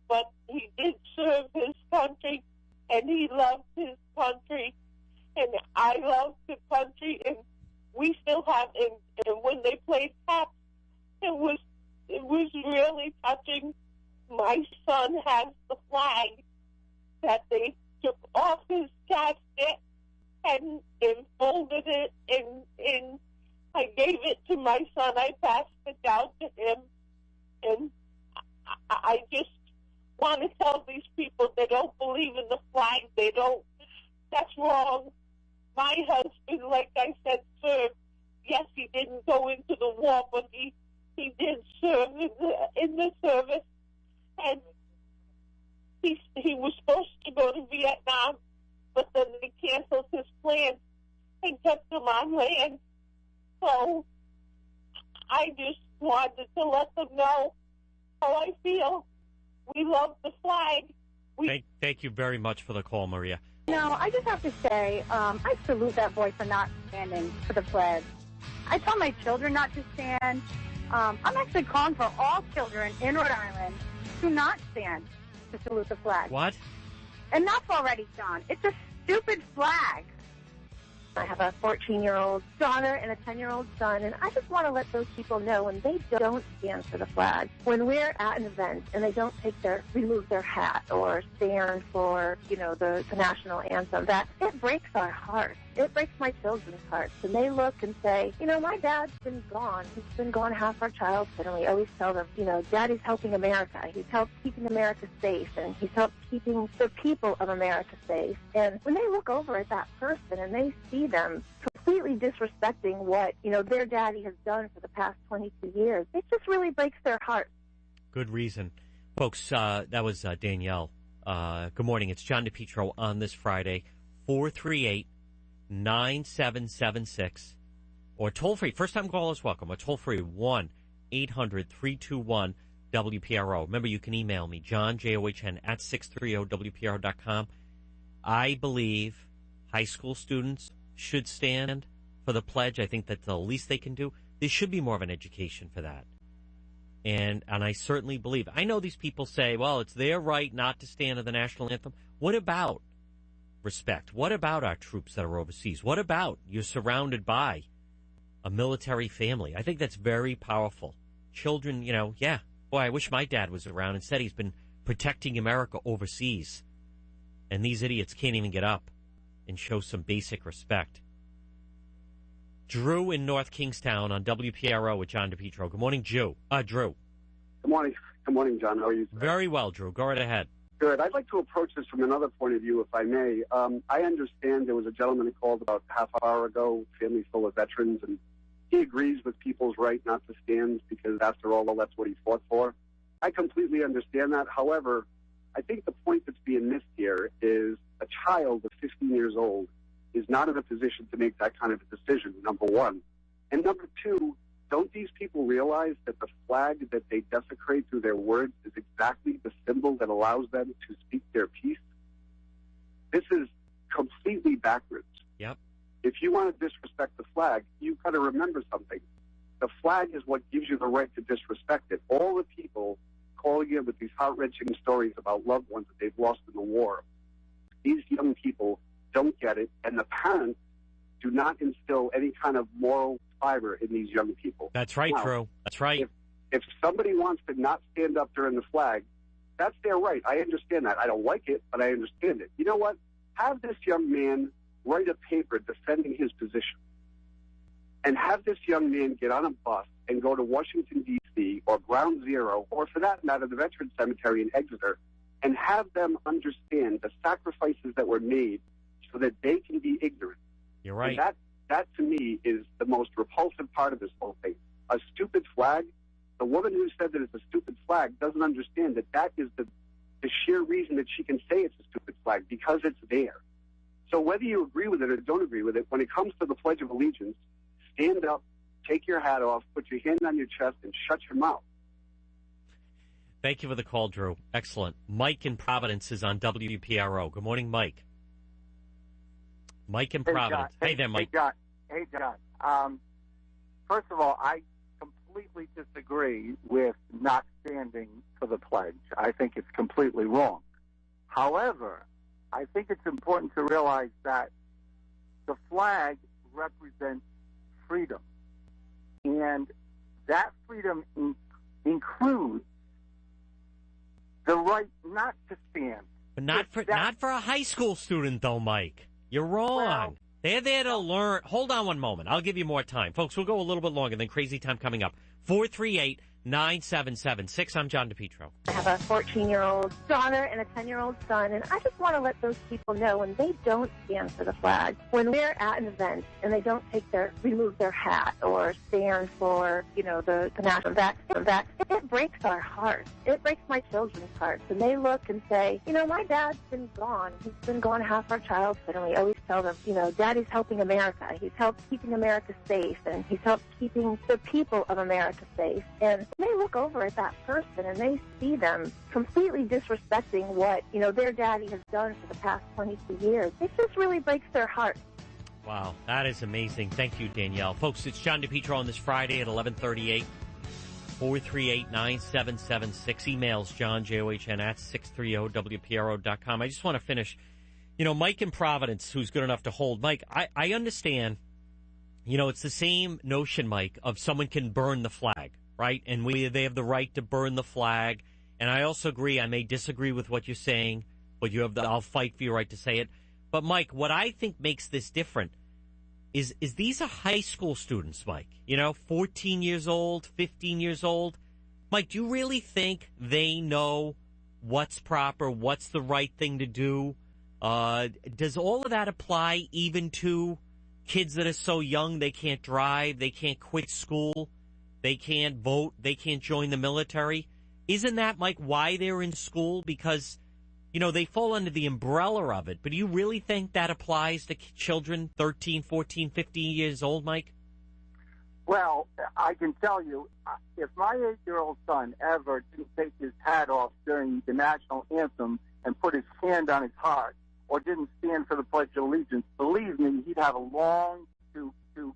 S14: but he did serve his country, and he loved his country, and I love the country, and we still have. And when they played taps, it was really touching. My son has the flag that they took off his casket and folded it, and I gave it to my son. I passed it down to him, and I just want to tell these people they don't believe in the flag. They don't. That's wrong. My husband, like I said, served. Yes, he didn't go into the war, but he did serve in the service, and he was supposed to go to Vietnam, but then they canceled his plans and kept him on land. So I just wanted to let them know how I feel. We love the flag.
S2: Thank you very much for the call, Maria.
S3: No, I just have to say, I salute that boy for not standing for the pledge. I tell my children not to stand. I'm actually calling for all children in Rhode Island to not stand to salute the flag.
S2: What?
S3: Enough already, John. It's a stupid flag. I have a 14-year-old daughter and a 10-year-old son, and I just want to let those people know when they don't stand for the flag, when we're at an event and they don't remove their hat or stand for, the national anthem, that it breaks our hearts. It breaks my children's hearts. And they look and say, my dad's been gone. He's been gone half our childhood. And we always tell them, Daddy's helping America. He's helped keeping America safe. And he's helped keeping the people of America safe. And when they look over at that person and they see them completely disrespecting what, their daddy has done for the past 22 years, it just really breaks their heart.
S2: Good reason. Folks, that was Danielle. Good morning. It's John DePetro on this Friday, 438-9776. or toll-free. First-time callers welcome. A toll-free 1-800-321-WPRO. Remember, you can email me, John, John, at 630WPRO.com. I believe high school students should stand for the pledge. I think that's the least they can do. There should be more of an education for that. And I certainly believe. I know these people say, well, it's their right not to stand to the national anthem. What about respect? What about our troops that are overseas? What about you're surrounded by a military family? I think that's very powerful. Children, boy, I wish my dad was around. Instead, he's been protecting America overseas. And these idiots can't even get up and show some basic respect. Drew in North Kingstown on WPRO with John DePetro. Good morning, Drew.
S9: Good morning. Good morning, John. How are you today?
S2: Very well, Drew. Go right ahead.
S9: Good. I'd like to approach this from another point of view, if I may. I understand there was a gentleman who called about half an hour ago, family full of veterans, and he agrees with people's right not to stand because, after all, that's what he fought for. I completely understand that. However, I think the point that's being missed here is a child of 15 years old is not in a position to make that kind of a decision, number one. And number two, don't these people realize that the flag that they desecrate through their words is exactly the symbol that allows them to speak their piece? This is completely backwards.
S2: Yep.
S9: If you want to disrespect the flag, you've got to remember something. The flag is what gives you the right to disrespect it. All the people calling in with these heart-wrenching stories about loved ones that they've lost in the war, these young people don't get it, and the parents do not instill any kind of moral fiber in these young people.
S2: That's right,
S9: now,
S2: Drew. That's right.
S9: If somebody wants to not stand up during the flag, that's their right. I understand that. I don't like it, but I understand it. You know what? Have this young man write a paper defending his position, and have this young man get on a bus and go to Washington, D.C., or Ground Zero, or for that matter, the Veterans Cemetery in Exeter, and have them understand the sacrifices that were made so that they can be ignorant.
S2: You're right.
S9: And that to me is the most repulsive part of this whole thing. A stupid flag. The woman who said that it's a stupid flag doesn't understand that is the sheer reason that she can say it's a stupid flag, because it's there. So whether you agree with it or don't agree with it, when it comes to the Pledge of Allegiance, stand up, take your hat off, put your hand on your chest, and shut your mouth.
S2: Thank you for the call, Drew. Excellent. Mike in Providence is on WPRO. Good morning, Mike. Mike in Providence.
S15: John.
S2: Hey there, Mike.
S15: Hey, John. First of all, I completely disagree with not standing for the pledge. I think it's completely wrong. However, I think it's important to realize that the flag represents freedom. And that freedom includes the right not to stand.
S2: But not for a high school student, though, Mike. You're wrong.
S15: Well,
S2: they're there to learn. Hold on one moment. I'll give you more time. Folks, we'll go a little bit longer than crazy time coming up. 438-9776. I'm John DePetro.
S23: I have a 14-year-old daughter and a 10-year-old son, and I just want to let those people know when they don't stand for the flag, when they're at an event and they don't remove their hat or stand for, the national that it breaks our hearts. It breaks my children's hearts. And they look and say, my dad's been gone. He's been gone half our childhood. And we always tell them, Daddy's helping America. He's helped keeping America safe, and he's helped keeping the people of America safe. And they look over at that person and they see them completely disrespecting what, their daddy has done for the past 22 years. It just really breaks their heart.
S2: Wow, that is amazing. Thank you, Danielle. Folks, it's John DePetro on this Friday at 11:38. 438-9776. Emails John, John, at 630WPRO.com. I just want to finish. Mike in Providence, who's good enough to hold. Mike, I understand, it's the same notion, Mike, of someone can burn the flag, right? And they have the right to burn the flag. And I also agree, I may disagree with what you're saying, but I'll fight for your right to say it. But, Mike, what I think makes this different is these are high school students, Mike. 14 years old, 15 years old. Mike, do you really think they know what's proper, what's the right thing to do? Does all of that apply even to kids that are so young they can't drive, they can't quit school, they can't vote, they can't join the military? Isn't that, Mike, why they're in school? Because, they fall under the umbrella of it. But do you really think that applies to children 13, 14, 15 years old, Mike?
S15: Well, I can tell you, if my 8-year-old son ever didn't take his hat off during the national anthem and put his hand on his heart, or didn't stand for the Pledge of Allegiance, believe me, he'd have a long to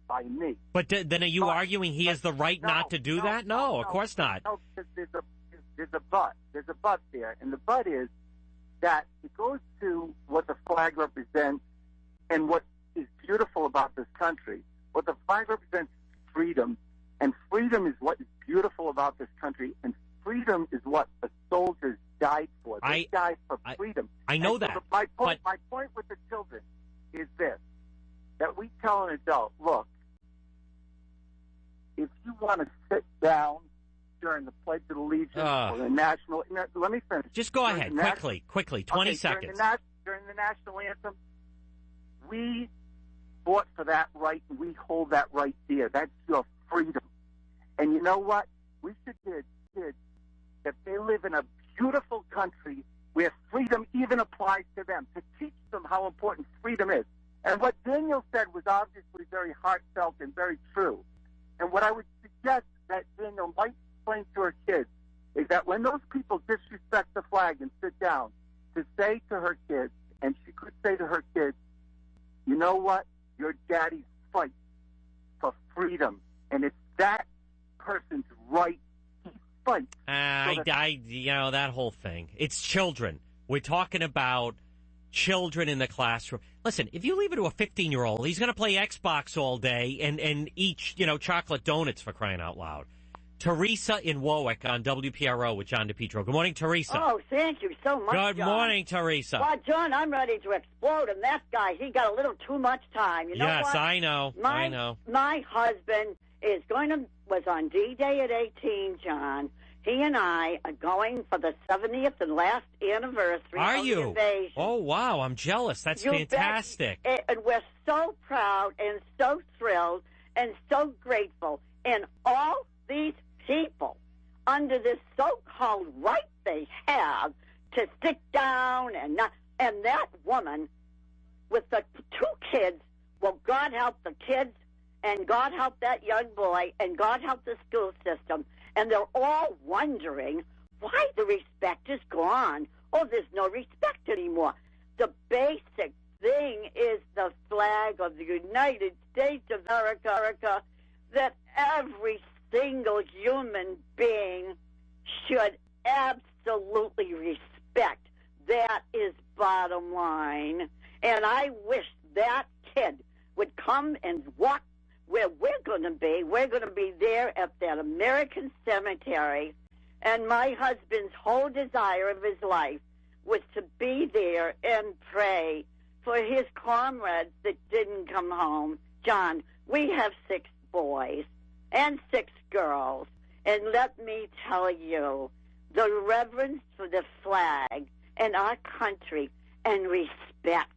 S15: by me.
S2: But then are you arguing he has the right not to do that? No, of course not.
S15: No, because there's a but. There's a but there. And the but is that it goes to what the flag represents and what is beautiful about this country. What the flag represents is freedom. And freedom is what is beautiful about this country. And freedom is what the soldiers died for. They died for freedom.
S2: I know that.
S15: So my point with the children is this, that we tell an adult, look, if you want to sit down during the Pledge of Allegiance or the national... let me finish.
S2: Just go ahead, quickly, 20 seconds.
S15: During the national anthem, we fought for that right, and we hold that right dear. That's your freedom. And you know what? We should teach kids that they live in a beautiful country where freedom even applies to them, to teach them how important freedom is. And what Daniel said was obviously very heartfelt and very true. And what I would suggest that Daniel might explain to her kids is that when those people disrespect the flag and sit down, to say to her kids, and she could say to her kids, you know what? Your daddy's fight for freedom. And it's that person's right. He fights.
S2: That whole thing. It's children. We're talking about children in the classroom. Listen, if you leave it to a 15-year-old, he's going to play Xbox all day and eat, chocolate donuts, for crying out loud. Teresa in Warwick on WPRO with John DePetro. Good morning, Teresa.
S8: Oh, thank you so much,
S2: Good
S8: John.
S2: morning, Teresa.
S8: Well, John, I'm ready to explode, and that guy, he got a little too much time. You know
S2: yes,
S8: what?
S2: I know.
S8: My husband was on D-Day at 18, John. He and I are going for the 70th and last anniversary of the invasion.
S2: Oh, wow, I'm jealous. That's fantastic.
S8: And we're so proud and so thrilled and so grateful. And all these people, under this so-called right they have to sit down and that woman with the 2 kids, well, God help the kids, and God help that young boy, and God help the school system. And they're all wondering why the respect is gone. Oh, there's no respect anymore. The basic thing is the flag of the United States of America that every single human being should absolutely respect. That is bottom line. And I wish that kid would come and walk where we're going to be. We're going to be there at that American cemetery. And my husband's whole desire of his life was to be there and pray for his comrades that didn't come home. John, we have 6 boys and 6 girls. And let me tell you, the reverence for the flag and our country and respect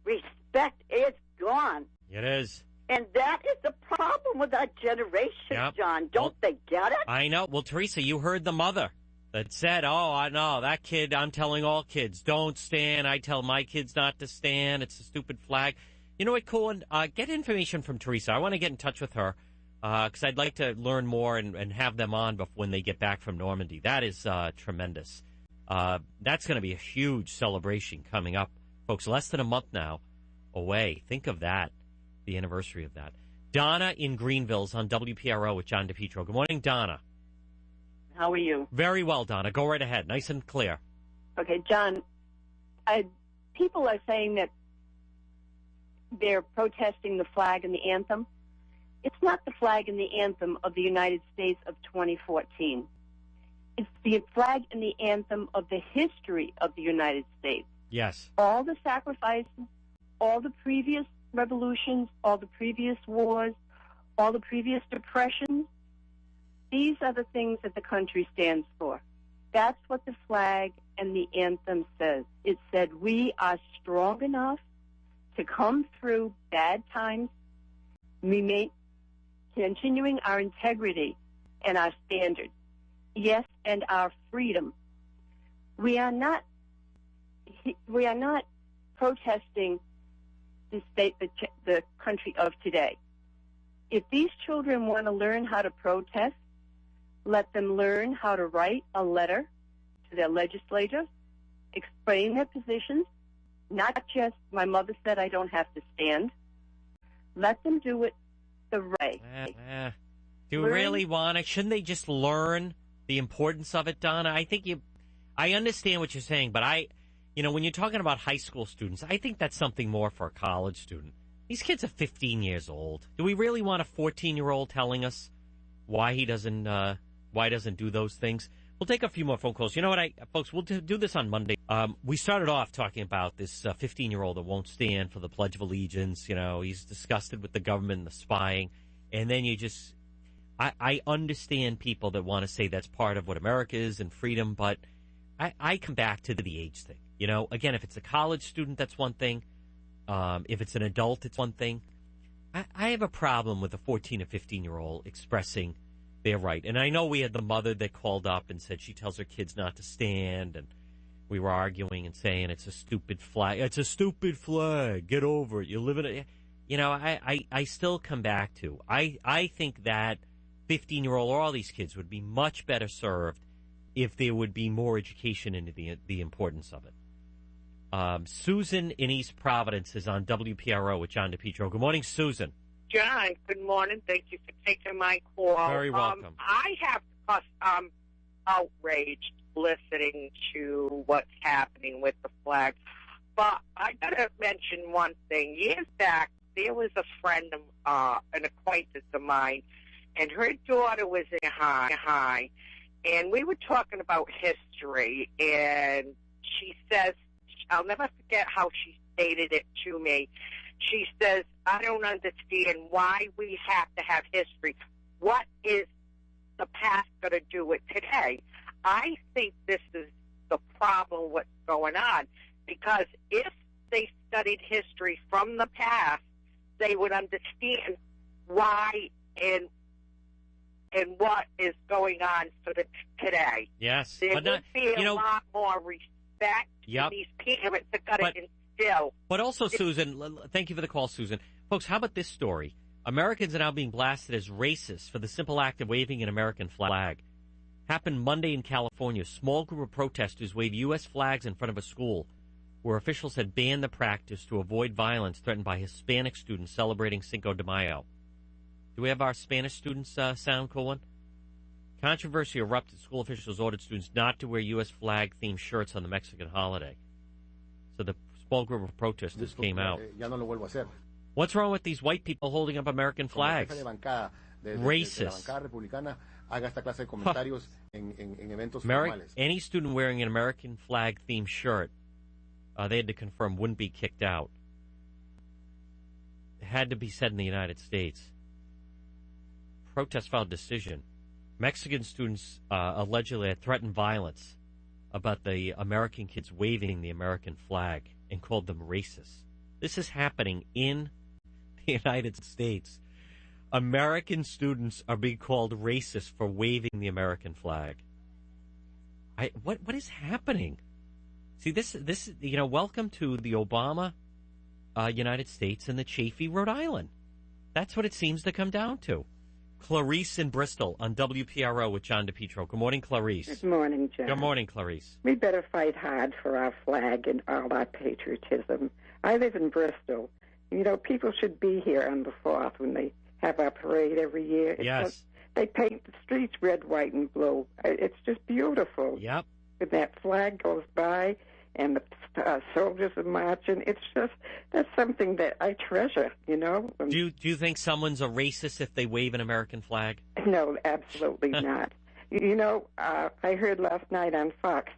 S8: is gone.
S2: It is.
S8: And that is the problem with our generation, John. Don't they get it?
S2: I know. Well, Teresa, you heard the mother that said, I know, that kid, I'm telling all kids, don't stand. I tell my kids not to stand. It's a stupid flag. You know what, Cohen? Get information from Teresa. I want to get in touch with her because I'd like to learn more and have them on when they get back from Normandy. That is tremendous. That's going to be a huge celebration coming up. Folks, less than a month now away. Think of that. The anniversary of that. Donna in Greenville's on WPRO with John DePetro. Good morning, Donna.
S16: How are you?
S2: Very well, Donna. Go right ahead. Nice and clear.
S16: Okay, John, people are saying that they're protesting the flag and the anthem. It's not the flag and the anthem of the United States of 2014. It's the flag and the anthem of the history of the United States.
S2: Yes.
S16: All the sacrifices, all the previous revolutions, all the previous wars, all the previous depressions, these are the things that the country stands for. That's what the flag and the anthem says. It said we are strong enough to come through bad times, continuing our integrity and our standards. Yes, and our freedom. We are not protesting the country of today. if these children want to learn how to protest, let them learn how to write a letter to their legislature, explain their positions, not just, my mother said I don't have to stand. Let them do it the right way.
S2: Do you really want to? Shouldn't they just learn the importance of it, Donna? I understand what you're saying, but when you're talking about high school students, I think that's something more for a college student. These kids are 15 years old. Do we really want a 14-year-old telling us why he doesn't do those things? We'll take a few more phone calls. You know what, folks, we'll do this on Monday. We started off talking about this 15-year-old that won't stand for the Pledge of Allegiance. He's disgusted with the government and the spying. And then I understand people that want to say that's part of what America is and freedom, but I come back to the age thing. Again, if it's a college student, that's one thing. If it's an adult, it's one thing. I have a problem with a 14 or 15-year-old expressing their right. And I know we had the mother that called up and said she tells her kids not to stand, and we were arguing and saying it's a stupid flag. It's a stupid flag. Get over it. You live in it. I still come back to, I think that 15-year-old or all these kids would be much better served if there would be more education into the importance of it. Susan in East Providence is on WPRO with John DePetro. Good morning, Susan.
S18: John, good morning. Thank you for taking my call.
S2: Very welcome.
S18: I have outraged listening to what's happening with the flag. But I got to mention one thing. Years back, there was a friend, an acquaintance of mine, and her daughter was in high, and we were talking about history, and she says, I'll never forget how she stated it to me. She says, I don't understand why we have to have history. What is the past going to do with today? I think this is the problem, what's going on, because if they studied history from the past, they would understand why and what is going on for today.
S2: Yes.
S18: There would be a lot more respect to these parents that got to instill.
S2: But also, Susan, thank you for the call, Susan. Folks, how about this story? Americans are now being blasted as racist for the simple act of waving an American flag. Happened Monday in California. A small group of protesters waved U.S. flags in front of a school where officials had banned the practice to avoid violence threatened by Hispanic students celebrating Cinco de Mayo. Do we have our Spanish students sound cool one? Controversy erupted. School officials ordered students not to wear U.S. flag-themed shirts on the Mexican holiday. So the small group of protesters came out. What's wrong with these white people holding up American flags? Racist. Any student wearing an American flag-themed shirt, they had to confirm, wouldn't be kicked out. It had to be said in the United States. Protest filed decision. Mexican students allegedly had threatened violence about the American kids waving the American flag and called them racist. This is happening in the United States. American students are being called racist for waving the American flag. What is happening? See, this welcome to the Obama United States and the Chafee, Rhode Island. That's what it seems to come down to. Clarice in Bristol on WPRO with John DePetro. Good morning, Clarice.
S19: Good morning, John.
S2: Good morning, Clarice.
S19: We better fight hard for our flag and all our patriotism. I live in Bristol. People should be here on the 4th when they have our parade every year. They paint the streets red, white, and blue. It's just beautiful.
S2: Yep.
S19: When that flag goes by and the soldiers are marching, that's something that I treasure, Do
S2: you think someone's a racist if they wave an American flag?
S19: No, absolutely not. I heard last night on Fox,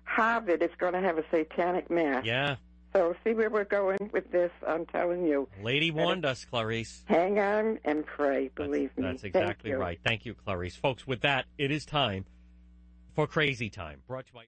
S19: Harvard is going to have a satanic mass.
S2: Yeah.
S19: So see where we're going with this, I'm telling you.
S2: Lady warned us, Clarice.
S19: Hang on and pray, believe me.
S2: That's exactly right. Thank you, Clarice. Folks, with that, it is time for Crazy Time. Brought to you by